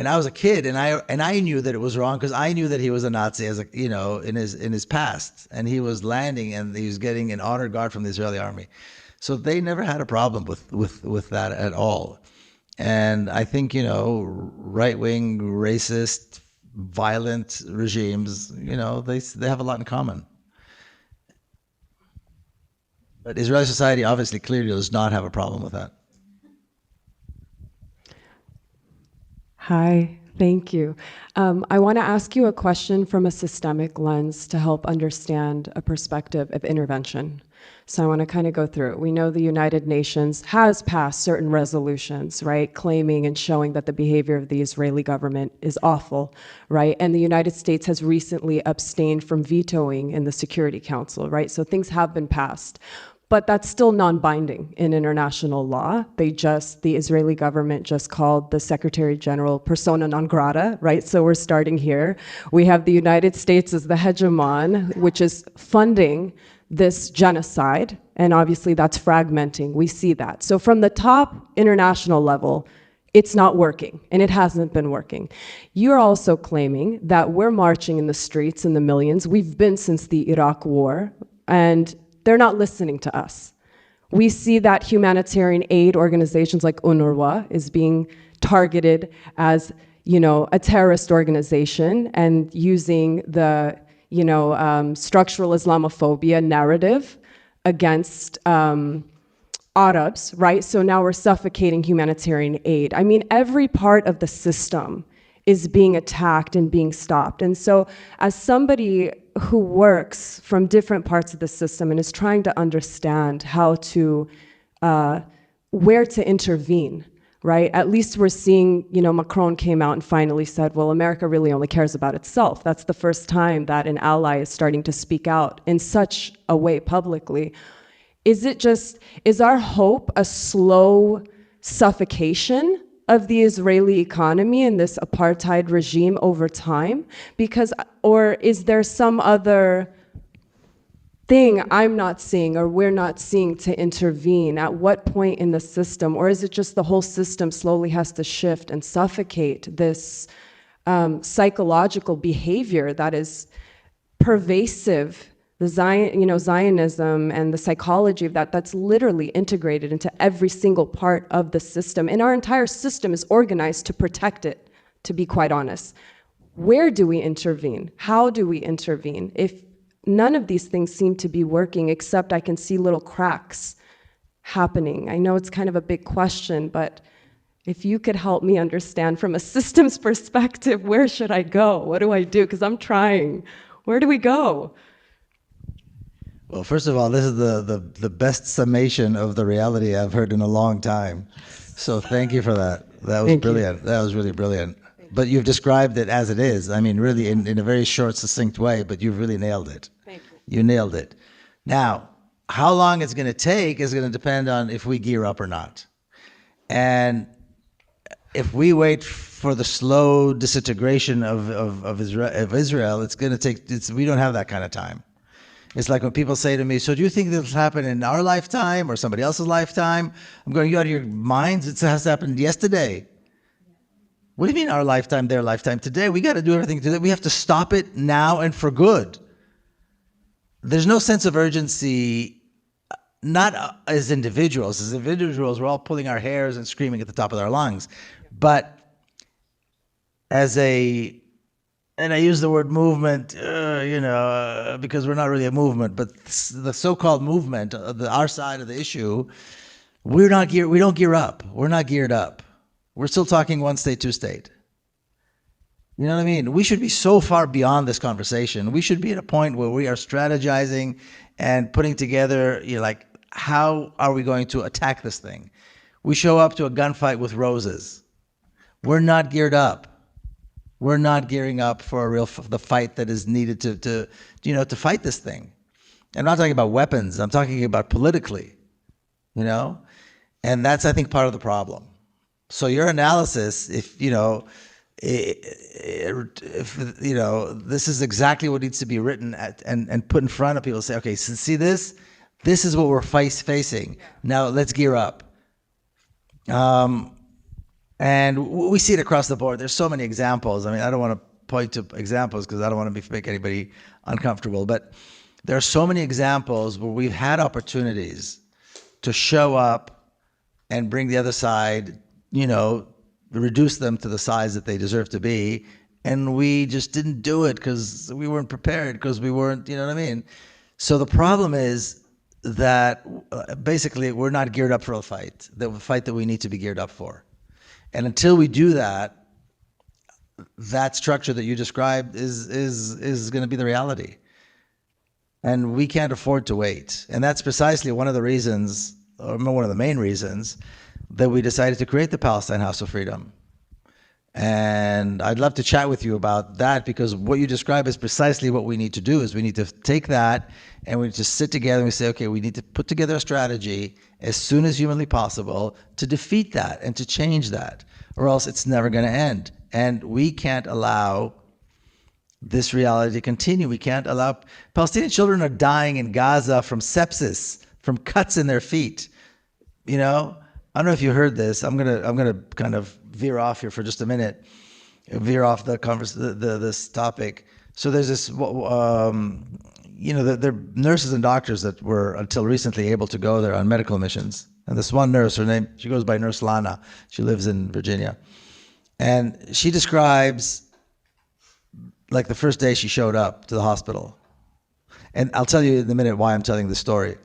I was a kid, and I knew that it was wrong because I knew that he was a Nazi in his past, and he was landing and he was getting an honor guard from the Israeli army, so they never had a problem with that at all. And I think right-wing, racist, violent regimes, they have a lot in common. But Israeli society obviously clearly does not have a problem with that. Hi, thank you. I want to ask you a question from a systemic lens to help understand a perspective of intervention. So I want to kind of go through it. We know the United Nations has passed certain resolutions, right, claiming and showing that the behavior of the Israeli government is awful, right? And the United States has recently abstained from vetoing in the Security Council, right? So things have been passed. But that's still non-binding in international law. The Israeli government just called the Secretary General persona non grata, right? So we're starting here. We have the United States as the hegemon, which is funding this genocide, and obviously that's fragmenting. We see that. So from the top international level, it's not working, and it hasn't been working. You're also claiming that we're marching in the streets in the millions. We've been since the Iraq War, and they're not listening to us. We see that humanitarian aid organizations like UNRWA is being targeted as, a terrorist organization and using the, structural Islamophobia narrative against Arabs, right? So now we're suffocating humanitarian aid. I mean, every part of the system is being attacked and being stopped. And so as somebody who works from different parts of the system and is trying to understand how to, where to intervene, right? At least we're seeing, Macron came out and finally said, well, America really only cares about itself. That's the first time that an ally is starting to speak out in such a way publicly. Is our hope a slow suffocation of the Israeli economy and this apartheid regime over time? Or is there some other thing I'm not seeing or we're not seeing to intervene? At what point in the system? Or is it just the whole system slowly has to shift and suffocate this psychological behavior that is pervasive? The Zionism and the psychology of that's literally integrated into every single part of the system. And our entire system is organized to protect it, to be quite honest. Where do we intervene? How do we intervene? If none of these things seem to be working, except I can see little cracks happening. I know it's kind of a big question, but if you could help me understand from a systems perspective, where should I go? What do I do? Because I'm trying. Where do we go? Well, first of all, this is the best summation of the reality I've heard in a long time. So thank you for that. That was brilliant. That was really brilliant. But you've described it as it is. I mean, really in a very short, succinct way, but you've really nailed it. Thank you. You nailed it. Now, how long it's going to take is going to depend on if we gear up or not. And if we wait for the slow disintegration of Israel, it's going to take, we don't have that kind of time. It's like when people say to me, so do you think this will happen in our lifetime or somebody else's lifetime? I'm going, you out of your minds? It has happened yesterday. What do you mean our lifetime, their lifetime? Today, we got to do everything today. We have to stop it now and for good. There's no sense of urgency, not as individuals. As individuals, we're all pulling our hairs and screaming at the top of our lungs. But as and I use the word movement, because we're not really a movement, but the so-called movement, our side of the issue, we don't gear up. We're not geared up. We're still talking one state, two state. You know what I mean? We should be so far beyond this conversation. We should be at a point where we are strategizing and putting together, how are we going to attack this thing? We show up to a gunfight with roses. We're not geared up. We're not gearing up for the fight that is needed to fight this thing. I'm not talking about weapons. I'm talking about politically, and that's, I think, part of the problem. So your analysis, if this is exactly what needs to be written and put in front of people, say, okay, so see this is what we're facing. Now let's gear up. And we see it across the board. There's so many examples. I mean, I don't want to point to examples because I don't want to make anybody uncomfortable, but there are so many examples where we've had opportunities to show up and bring the other side, reduce them to the size that they deserve to be. And we just didn't do it because we weren't prepared, because we weren't, you know what I mean? So the problem is that basically we're not geared up for the fight that we need to be geared up for. And until we do that, that structure that you described is going to be the reality. And we can't afford to wait. And that's precisely one of the reasons, or one of the main reasons, that we decided to create the Palestine House of Freedom. And I'd love to chat with you about that, because what you describe is precisely what we need to do. Is we need to take that and we just sit together and we say, okay, we need to put together a strategy as soon as humanly possible to defeat that and to change that, or else it's never going to end. And we can't allow this reality to continue. We can't allow Palestinian children are dying in Gaza from sepsis, from cuts in their feet. I don't know if you heard this. I'm gonna kind of veer off here for just a minute, veer off this topic. So there's this, there are nurses and doctors that were until recently able to go there on medical missions. And this one nurse, she goes by Nurse Lana. She lives in Virginia, and she describes like the first day she showed up to the hospital. And I'll tell you in a minute why I'm telling this story.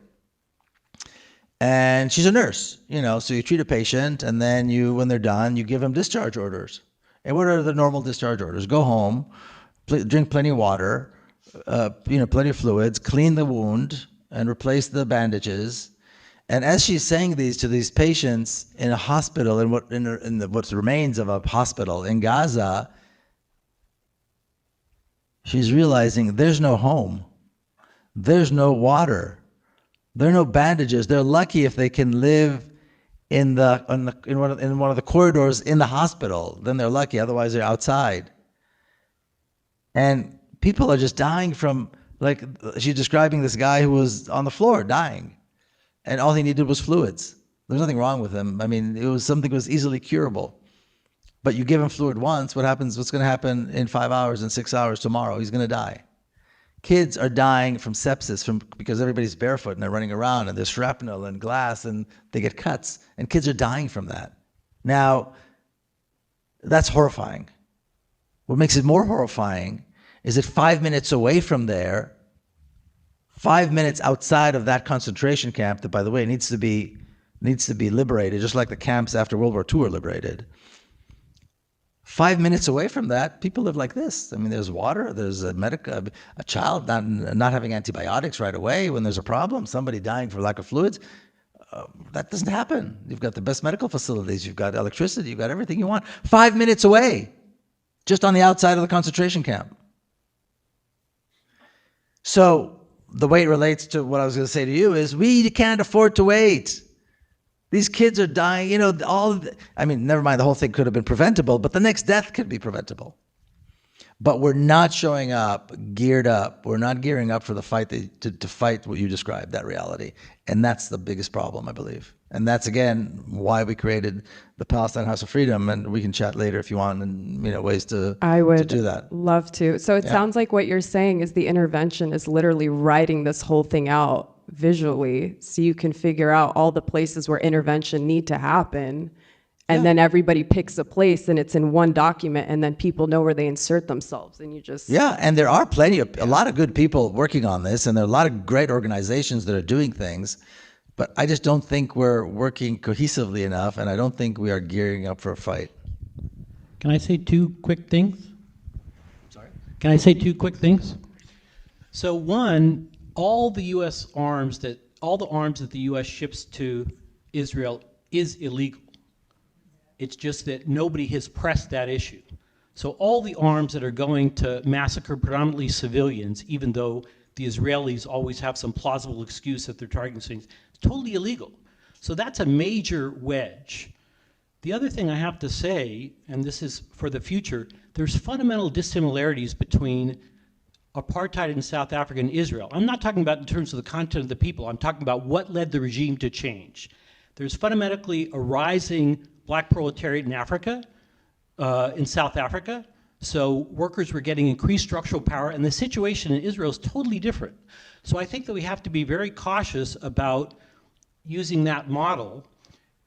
And she's a nurse, so you treat a patient, and then when they're done, you give them discharge orders. And what are the normal discharge orders? Go home, drink plenty of water, plenty of fluids, clean the wound, and replace the bandages. And as she's saying these to these patients in a hospital, in what remains of a hospital in Gaza, she's realizing there's no home, there's no water. There are no bandages. They're lucky if they can live in one of the corridors in the hospital. Then they're lucky. Otherwise, they're outside. And people are just dying from, like, she's describing this guy who was on the floor dying, and all he needed was fluids. There's nothing wrong with him. I mean, it was something that was easily curable. But you give him fluid once, what's going to happen in 5 hours and 6 hours tomorrow? He's going to die. Kids are dying from sepsis because everybody's barefoot and they're running around, and there's shrapnel and glass and they get cuts, and kids are dying from that. Now, that's horrifying. What makes it more horrifying is that 5 minutes away from there, 5 minutes outside of that concentration camp, that, by the way, needs to be liberated, just like the camps after World War II were liberated. 5 minutes away from that, people live like this. I mean, there's water, there's a child not having antibiotics right away when there's a problem, somebody dying for lack of fluids. That doesn't happen. You've got the best medical facilities, you've got electricity, you've got everything you want. 5 minutes away, just on the outside of the concentration camp. So the way it relates to what I was going to say to you is we can't afford to wait. These kids are dying, never mind, the whole thing could have been preventable, but the next death could be preventable. But we're not showing up, geared up. We're not gearing up for the fight to fight what you described, that reality. And that's the biggest problem, I believe. And that's, again, why we created the Palestine House of Freedom. And we can chat later if you want, and ways to do that. I would love to. So it sounds like what you're saying is the intervention is literally writing this whole thing out visually, so you can figure out all the places where intervention need to happen, and then everybody picks a place and it's in one document, and then people know where they insert themselves, and you just and there are a lot of good people working on this, and there are a lot of great organizations that are doing things, but I just don't think we're working cohesively enough, and I don't think we are gearing up for a fight. Can I say two quick things? Can I say two quick things? So one, all the arms that the U.S. ships to Israel is illegal. It's just that nobody has pressed that issue. So all the arms that are going to massacre predominantly civilians, even though the Israelis always have some plausible excuse that they're targeting things, it's totally illegal. So that's a major wedge. The other thing I have to say, and this is for the future, there's fundamental dissimilarities between apartheid in South Africa and Israel. I'm not talking about in terms of the content of the people. I'm talking about what led the regime to change. There's fundamentally a rising black proletariat in Africa, in South Africa. So workers were getting increased structural power, and the situation in Israel is totally different. So I think that we have to be very cautious about using that model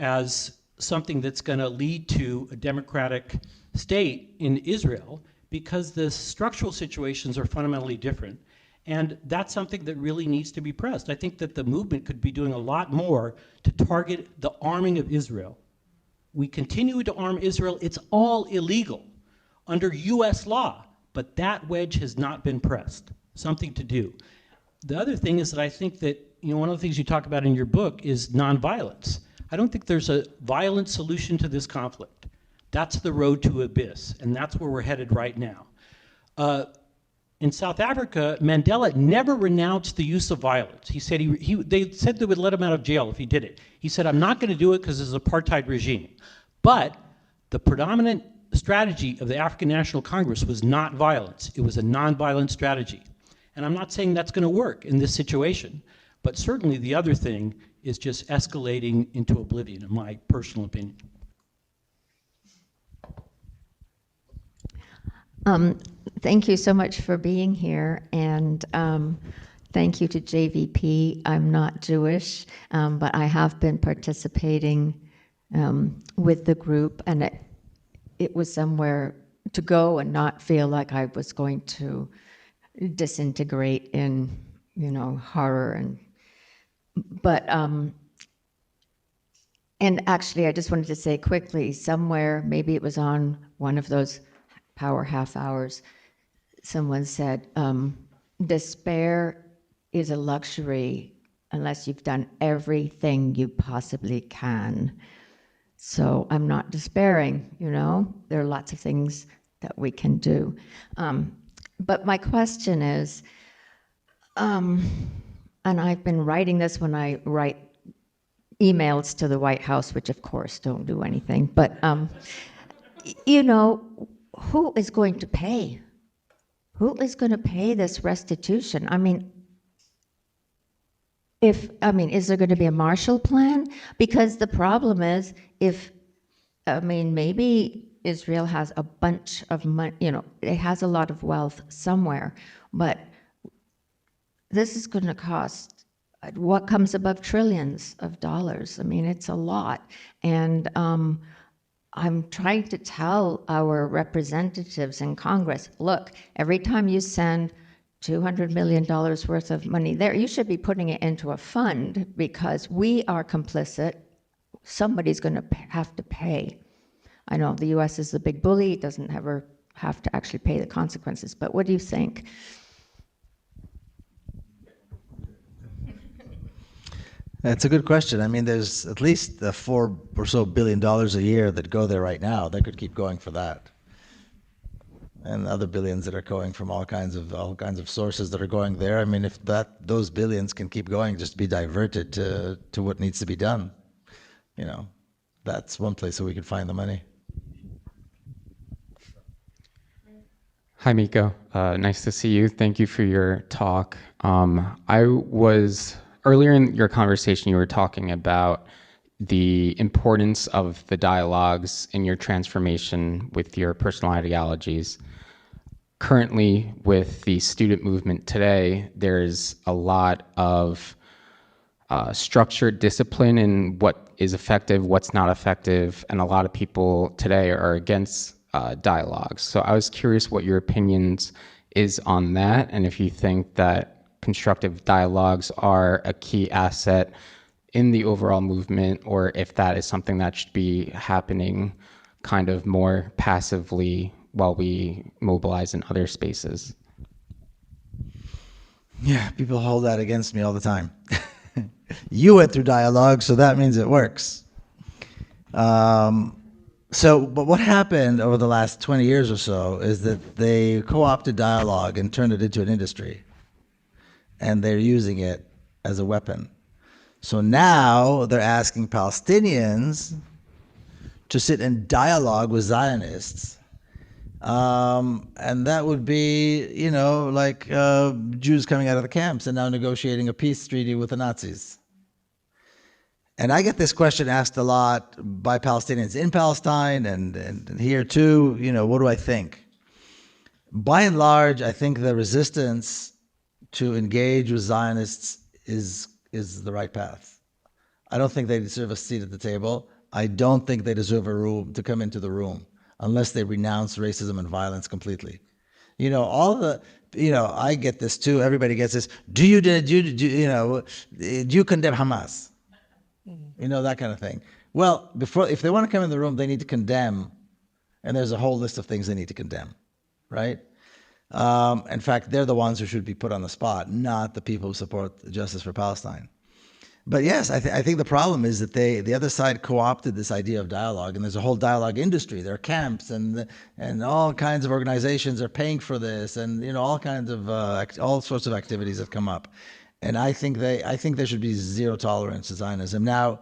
as something that's going to lead to a democratic state in Israel, because the structural situations are fundamentally different. And that's something that really needs to be pressed. I think that the movement could be doing a lot more to target the arming of Israel. We continue to arm Israel. It's all illegal under US law, but that wedge has not been pressed. Something to do. The other thing is that I think that, one of the things you talk about in your book is nonviolence. I don't think there's a violent solution to this conflict. That's the road to abyss, and that's where we're headed right now. In South Africa, Mandela never renounced the use of violence. He said they said they would let him out of jail if he did it. He said, I'm not going to do it because it's an apartheid regime. But the predominant strategy of the African National Congress was not violence. It was a nonviolent strategy. And I'm not saying that's going to work in this situation, but certainly the other thing is just escalating into oblivion, in my personal opinion. Thank you so much for being here, and thank you to JVP. I'm not Jewish, but I have been participating with the group, and it was somewhere to go and not feel like I was going to disintegrate in, horror but and actually I just wanted to say quickly, somewhere, maybe it was on one of those Power half hours, someone said, despair is a luxury unless you've done everything you possibly can. So I'm not despairing, there are lots of things that we can do. But my question is, and I've been writing this when I write emails to the White House, which of course don't do anything, but who is going to pay? Who is going to pay this restitution? Is there going to be a Marshall Plan? Because the problem is, maybe Israel has a bunch of money, it has a lot of wealth somewhere, but this is going to cost what comes above trillions of dollars. It's a lot. And I'm trying to tell our representatives in Congress, look, every time you send $200 million worth of money there, you should be putting it into a fund, because we are complicit. Somebody's going to have to pay. I know the US is the big bully, it doesn't ever have to actually pay the consequences, but what do you think? It's a good question. There's at least $4 or so billion a year that go there right now. They could keep going for that, and other billions that are going from all kinds of sources that are going there. If those billions can keep going, just be diverted to what needs to be done, that's one place where we can find the money. Hi, Miko. Nice to see you. Thank you for your talk. Earlier in your conversation, you were talking about the importance of the dialogues in your transformation with your personal ideologies. Currently, with the student movement today, there's a lot of structured discipline in what is effective, what's not effective, and a lot of people today are against dialogues. So I was curious what your opinions is on that, and if you think that constructive dialogues are a key asset in the overall movement, or if that is something that should be happening kind of more passively while we mobilize in other spaces. Yeah, people hold that against me all the time. You went through dialogue, so that means it works. So, but what happened over the last 20 years or so is that they co-opted dialogue and turned it into an industry. And they're using it as a weapon. So now they're asking Palestinians to sit in dialogue with Zionists. And that would be, you know, like Jews coming out of the camps and now negotiating a peace treaty with the Nazis. And I get this question asked a lot by Palestinians in Palestine and here too, you know, what do I think? By and large, I think the resistance to engage with Zionists is the right path. I don't think they deserve a seat at the table. I don't think they deserve a room to come into the room unless they renounce racism and violence completely. You know, I get this too. Everybody gets this. Do you condemn Hamas? You know, that kind of thing. Well, if they want to come in the room, they need to condemn, and there's a whole list of things they need to condemn, right? In fact, they're the ones who should be put on the spot, not the people who support justice for Palestine. But yes, I think the problem is that the other side co-opted this idea of dialogue, and there's a whole dialogue industry. There are camps and all kinds of organizations are paying for this, and you know all kinds of all sorts of activities have come up. And I think there should be zero tolerance to Zionism. Now,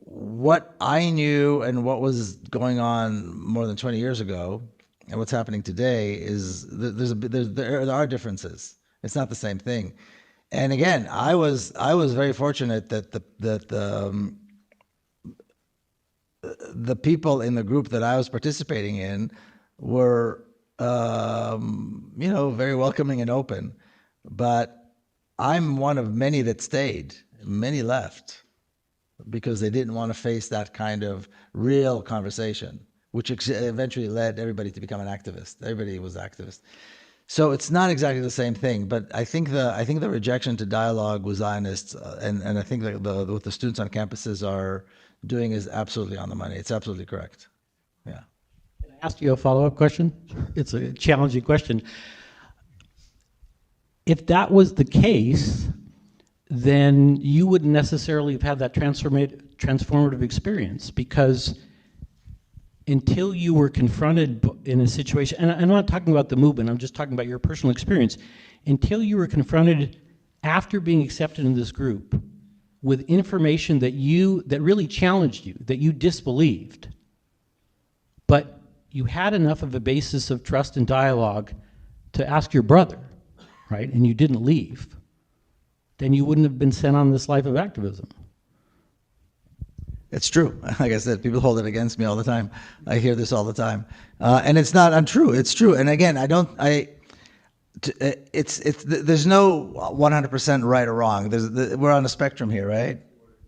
what I knew and what was going on more than 20 years ago, and what's happening today is there are differences. It's not the same thing. And again, I was very fortunate that the people in the group that I was participating in were very welcoming and open. But I'm one of many that stayed. Many left because they didn't want to face that kind of real conversation, which eventually led everybody to become an activist. Everybody was activist. So it's not exactly the same thing, but I think the rejection to dialogue with Zionists, and I think that what the students on campuses are doing is absolutely on the money. It's absolutely correct. Yeah. Can I ask you a follow-up question? It's a challenging question. If that was the case, then you wouldn't necessarily have had that transformative experience, because until you were confronted in a situation, and I'm not talking about the movement, I'm just talking about your personal experience, until you were confronted after being accepted in this group with information that really challenged you, that you disbelieved, but you had enough of a basis of trust and dialogue to ask your brother, right, and you didn't leave, then you wouldn't have been sent on this life of activism. It's true. Like I said, people hold it against me all the time. I hear this all the time, and it's not untrue. It's true. And again, there's no 100% right or wrong. We're on a spectrum here, right?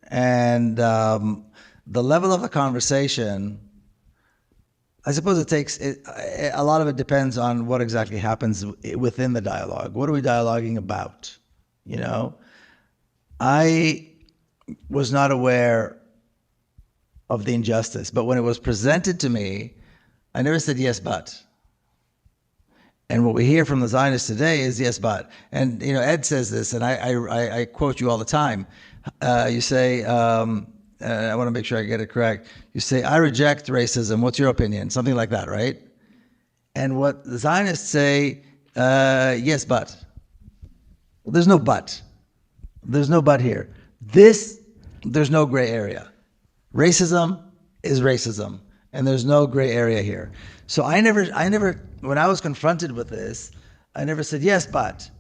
And the level of the conversation, I suppose a lot of it depends on what exactly happens within the dialogue. What are we dialoguing about? You know, I was not aware of the injustice, but when it was presented to me, I never said yes, but. And what we hear from the Zionists today is yes, but. And you know, Ed says this, and I quote you all the time. You say, I want to make sure I get it correct. You say, I reject racism. What's your opinion? Something like that, right? And what the Zionists say, yes, but. Well, there's no but. There's no but here. There's no gray area. Racism is racism, and there's no gray area here. So I never, when I was confronted with this, I never said yes, but,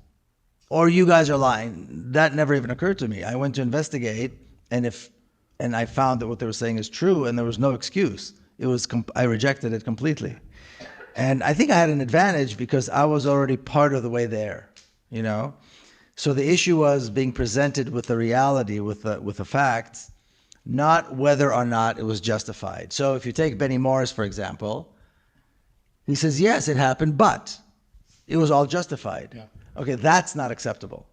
or you guys are lying. That never even occurred to me. I went to investigate, and I found that what they were saying is true, and there was no excuse. I rejected it completely, and I think I had an advantage because I was already part of the way there, you know. So the issue was being presented with the reality, with the facts, not whether or not it was justified. So if you take Benny Morris, for example, he says, yes, it happened, but it was all justified. Yeah. Okay, that's not acceptable.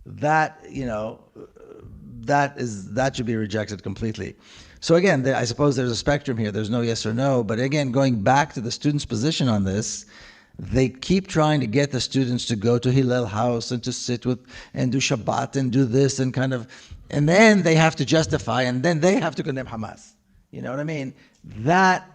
That, you know, that should be rejected completely. So again, I suppose there's a spectrum here. There's no yes or no. But again, going back to the students' position on this, they keep trying to get the students to go to Hillel House and to sit with and do Shabbat and do this and kind of, and then they have to justify and then they have to condemn Hamas. You know what I mean? That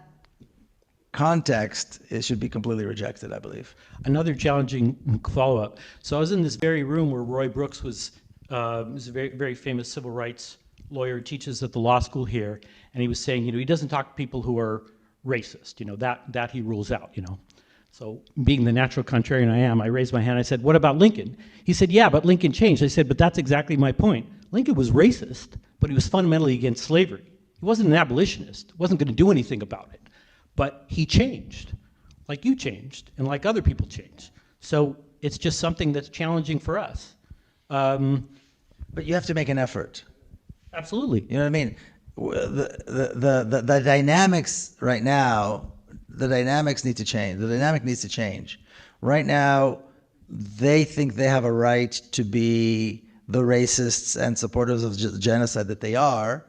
context, it should be completely rejected, I believe. Another challenging follow-up. So I was in this very room where Roy Brooks was a very, very famous civil rights lawyer, teaches at the law school here, and he was saying, he doesn't talk to people who are racist, that he rules out, So being the natural contrarian I am, I raised my hand, I said, what about Lincoln? He said, yeah, but Lincoln changed. I said, but that's exactly my point. Lincoln was racist, but he was fundamentally against slavery. He wasn't an abolitionist, wasn't going to do anything about it. But he changed, like you changed, and like other people changed. So it's just something that's challenging for us. But you have to make an effort. Absolutely. You know what I mean? The dynamics right now, the dynamics need to change. The dynamic needs to change. Right now, they think they have a right to be the racists and supporters of genocide that they are,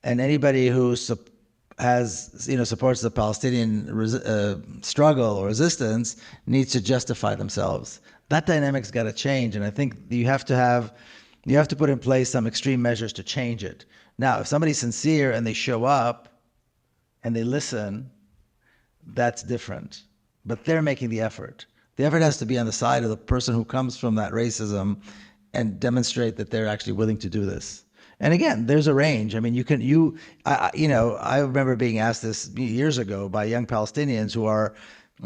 and anybody who supports the Palestinian struggle or resistance needs to justify themselves. That dynamic's got to change, and I think you have to put in place some extreme measures to change it. Now, if somebody's sincere and they show up and they listen, that's different. But they're making the effort. The effort has to be on the side of the person who comes from that racism and demonstrate that they're actually willing to do this. And again, there's a range. I mean, I remember being asked this years ago by young Palestinians who are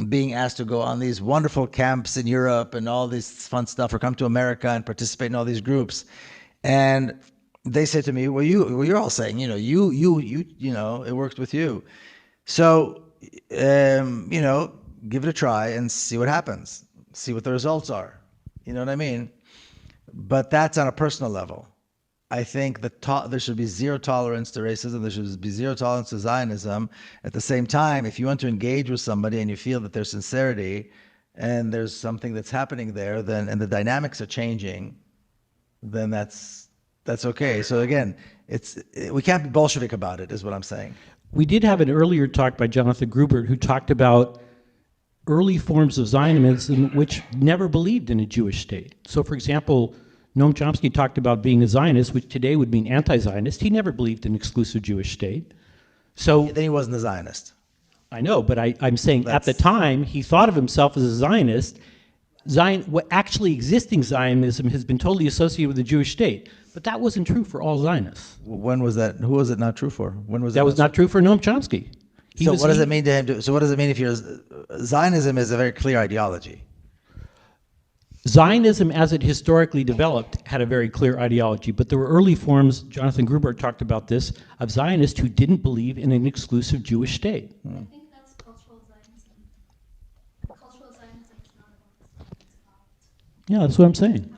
being asked to go on these wonderful camps in Europe and all this fun stuff, or come to America and participate in all these groups. And they said to me, well, you're all saying, it worked with you. So, give it a try and see what happens. See what the results are. You know what I mean? But that's on a personal level. I think that there should be zero tolerance to racism. There should be zero tolerance to Zionism. At the same time, if you want to engage with somebody and you feel that there's sincerity and there's something that's happening there, and the dynamics are changing, then that's okay. So again, we can't be Bolshevik about it, is what I'm saying. We did have an earlier talk by Jonathan Grubert who talked about early forms of Zionism which never believed in a Jewish state. So, for example, Noam Chomsky talked about being a Zionist, which today would mean anti-Zionist. He never believed in an exclusive Jewish state. So then he wasn't a Zionist. I know, but I'm saying at the time he thought of himself as a Zionist. What actually existing Zionism has been totally associated with the Jewish state, but that wasn't true for all Zionists. When was that? Who was it not true for? When was that? Was not true for Noam Chomsky. What does it mean to him? So what does it mean if Zionism is a very clear ideology? Zionism, as it historically developed, had a very clear ideology, but there were early forms, Jonathan Grubert talked about this, of Zionists who didn't believe in an exclusive Jewish state. I think that's cultural Zionism. Cultural Zionism is not about this. Yeah, that's what I'm saying.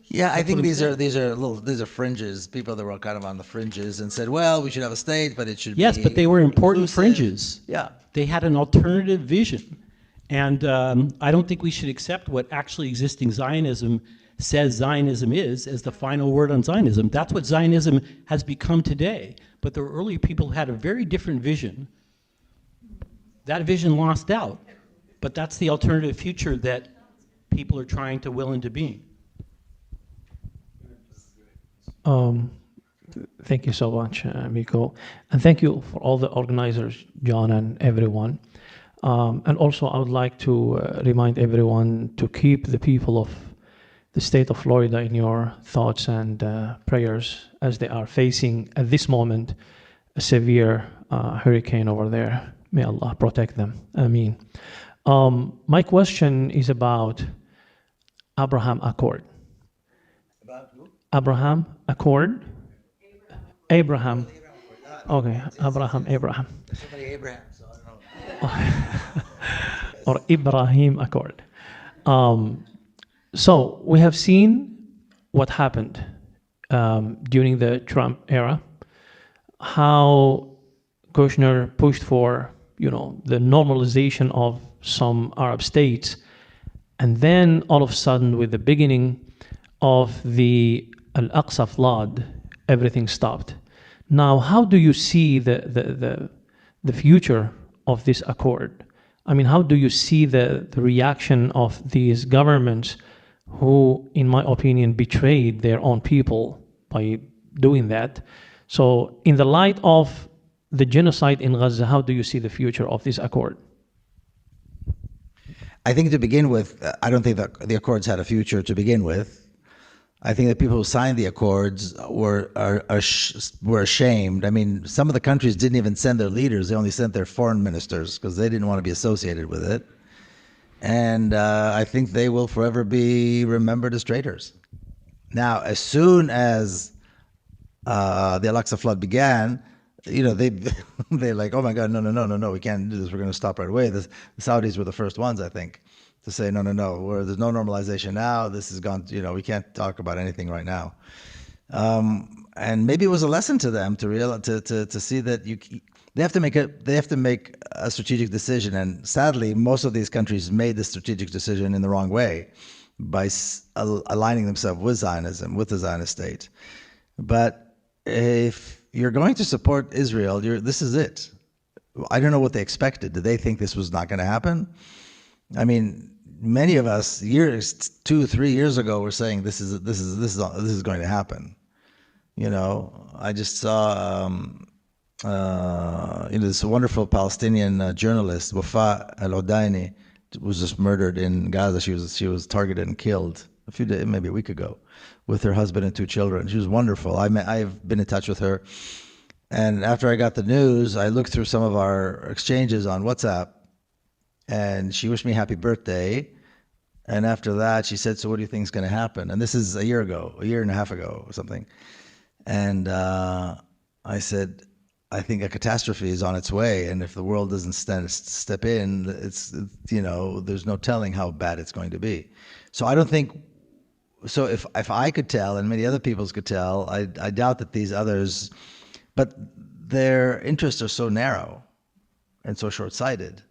Yeah, I think these are fringes. People that were kind of on the fringes and said, well, we should have a state, but it should be Yes, but they were important inclusive. fringes. Yeah. They had an alternative vision. And I don't think we should accept what actually existing Zionism says Zionism is as the final word on Zionism. That's what Zionism has become today. But the earlier people had a very different vision. That vision lost out. But that's the alternative future that people are trying to will into being. Thank you so much, Miko. And thank you for all the organizers, John and everyone. And also, I would like to remind everyone to keep the people of the state of Florida in your thoughts and prayers as they are facing, at this moment, a severe hurricane over there. May Allah protect them. Ameen. My question is about Abraham Accord. About who? Abraham Accord? Abraham. Okay, Abraham. Somebody Abraham, so I don't know. Or Ibrahim Accord. So we have seen what happened during the Trump era, how Kushner pushed for, the normalization of some Arab states, and then all of a sudden, with the beginning of the Al-Aqsa flood, everything stopped. Now, how do you see the future of this accord? I mean, how do you see the reaction of these governments who, in my opinion, betrayed their own people by doing that? So in the light of the genocide in Gaza, how do you see the future of this accord? I think to begin with, I don't think that the Accords had a future to begin with. I think that people who signed the Accords were ashamed. I mean, some of the countries didn't even send their leaders; they only sent their foreign ministers because they didn't want to be associated with it. And I think they will forever be remembered as traitors. Now, as soon as the Al-Aqsa flood began, they're like, oh my God, no, we can't do this. We're going to stop right away. The Saudis were the first ones, I think, to say, no, there's no normalization now. This is gone. We can't talk about anything right now. And maybe it was a lesson to them to realize, to see that they have to make a strategic decision. And sadly, most of these countries made the strategic decision in the wrong way by aligning themselves with Zionism, with the Zionist state. But if you're going to support Israel, this is it. I don't know what they expected. Did they think this was not going to happen? I mean, many of us 2-3 years ago were saying this is going to happen. I just saw this wonderful Palestinian journalist, Wafa Al-Odaini, was just murdered in Gaza. She was targeted and killed a few days, maybe a week ago, with her husband and 2 children. She was wonderful. I've been in touch with her. And after I got the news, I looked through some of our exchanges on WhatsApp, and she wished me happy birthday. And after that, she said, so what do you think is going to happen? And this is a year and a half ago or something. And I said, I think a catastrophe is on its way. And if the world doesn't step in, there's no telling how bad it's going to be. So I don't think, so if I could tell, and many other people could tell, I doubt that these others, but their interests are so narrow and so short-sighted.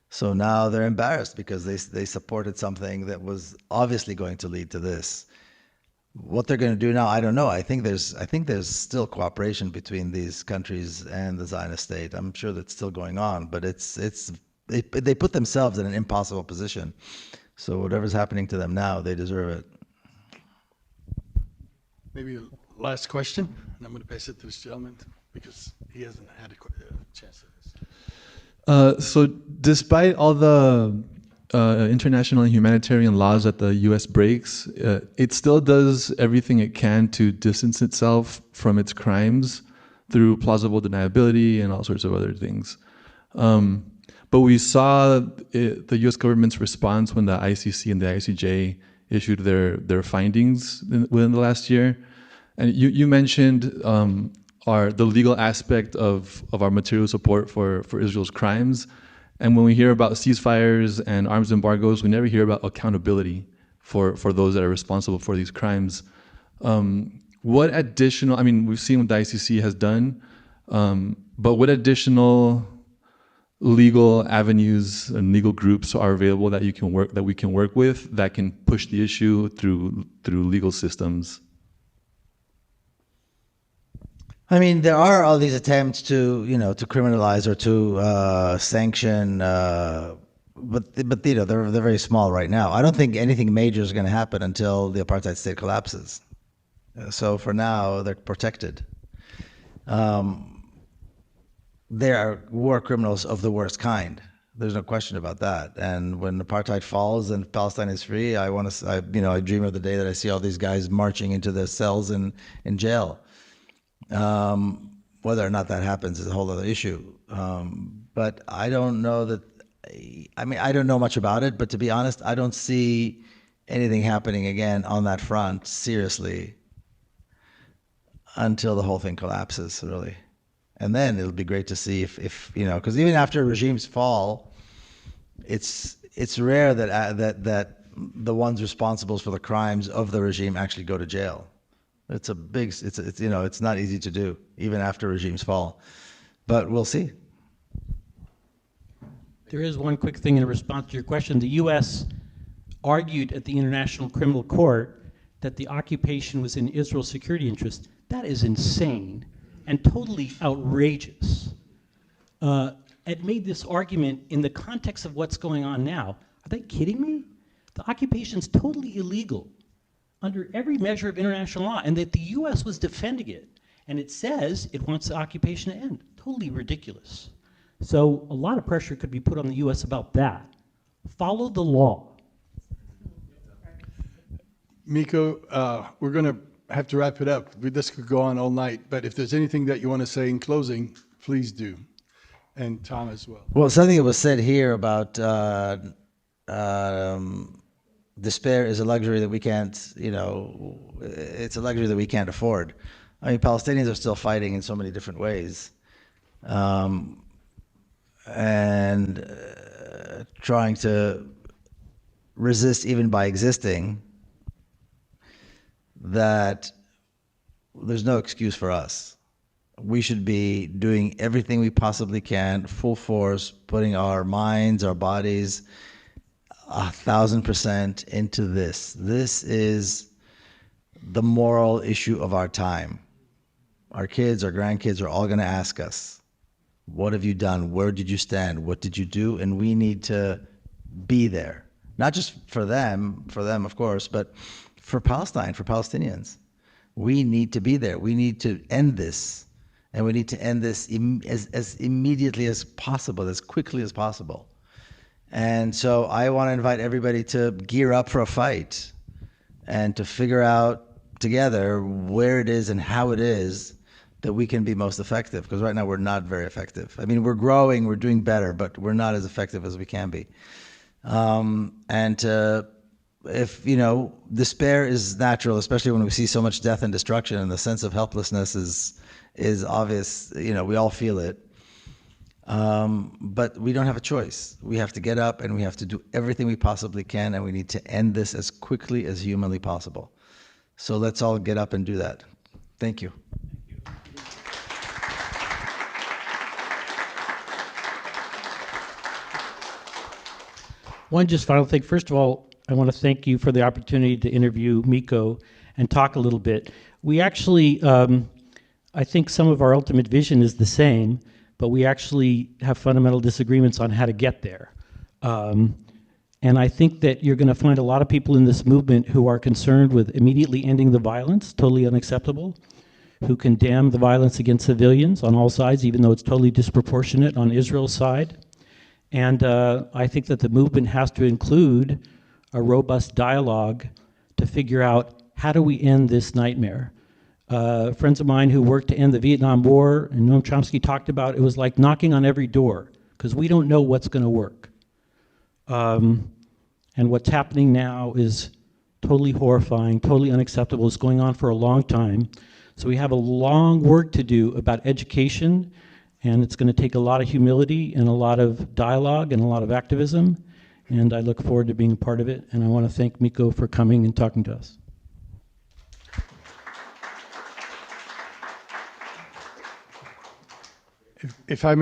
So now they're embarrassed because they supported something that was obviously going to lead to this. What they're going to do now, I don't know. I think there's still cooperation between these countries and the Zionist state. I'm sure that's still going on, but they put themselves in an impossible position. So whatever's happening to them now, they deserve it. Maybe a last question, and I'm going to pass it to this gentleman because he hasn't had a chance to this. So despite all the international and humanitarian laws that the U.S. breaks, it still does everything it can to distance itself from its crimes through plausible deniability and all sorts of other things. But we saw the U.S. government's response when the ICC and the ICJ issued their findings within the last year. And you mentioned the legal aspect of our material support for Israel's crimes. And when we hear about ceasefires and arms embargoes, we never hear about accountability for those that are responsible for these crimes. What additional, we've seen what the ICC has done, but what additional legal avenues and legal groups are available that we can work with that can push the issue through legal systems? There are all these attempts to criminalize or to sanction, but they're very small right now. I don't think anything major is going to happen until the apartheid state collapses. So for now, they're protected. They are war criminals of the worst kind. There's no question about that. And when apartheid falls and Palestine is free, I dream of the day that I see all these guys marching into their cells in jail. Whether or not that happens is a whole other issue. But I don't know that, I don't know much about it, but to be honest, I don't see anything happening again on that front, seriously, until the whole thing collapses, really. And then it'll be great to see if because even after regimes fall, it's rare that the ones responsible for the crimes of the regime actually go to jail. It's not easy to do, even after regimes fall. But we'll see. There is one quick thing in response to your question. The U.S. argued at the International Criminal Court that the occupation was in Israel's security interest. That is insane and totally outrageous. It made this argument in the context of what's going on now. Are they kidding me? The occupation's totally illegal under every measure of international law, and that the U.S. was defending it. And it says it wants the occupation to end. Totally ridiculous. So a lot of pressure could be put on the U.S. about that. Follow the law. Miko, we're going to have to wrap it up. This could go on all night, but if there's anything that you want to say in closing, please do. And Tom as well. Well, something that was said here about despair is a luxury that we can't, it's a luxury that we can't afford. I mean, Palestinians are still fighting in so many different ways. And trying to resist even by existing, that there's no excuse for us. We should be doing everything we possibly can, full force, putting our minds, our bodies, 1,000% into this. This is the moral issue of our time. Our kids, our grandkids are all going to ask us, what have you done? Where did you stand? What did you do? And we need to be there. Not just for them, of course, but for Palestine, for Palestinians. We need to be there. We need to end this. And we need to end this as immediately as possible, as quickly as possible. And so I want to invite everybody to gear up for a fight and to figure out together where it is and how it is that we can be most effective. Because right now we're not very effective. I mean, we're growing, we're doing better, but we're not as effective as we can be. If, despair is natural, especially when we see so much death and destruction, and the sense of helplessness is obvious, we all feel it. But we don't have a choice. We have to get up and we have to do everything we possibly can, and we need to end this as quickly as humanly possible. So let's all get up and do that. Thank you. One just final thing. First of all, I want to thank you for the opportunity to interview Miko and talk a little bit. We actually, I think some of our ultimate vision is the same, but we actually have fundamental disagreements on how to get there. And I think that you're going to find a lot of people in this movement who are concerned with immediately ending the violence, totally unacceptable, who condemn the violence against civilians on all sides, even though it's totally disproportionate on Israel's side. And I think that the movement has to include a robust dialogue to figure out how do we end this nightmare. Friends of mine who worked to end the Vietnam War, and Noam Chomsky talked about, it was like knocking on every door, because we don't know what's going to work. And what's happening now is totally horrifying, totally unacceptable. It's going on for a long time. So we have a long work to do about education, and it's going to take a lot of humility and a lot of dialogue and a lot of activism. And I look forward to being a part of it. And I want to thank Miko for coming and talking to us. If I may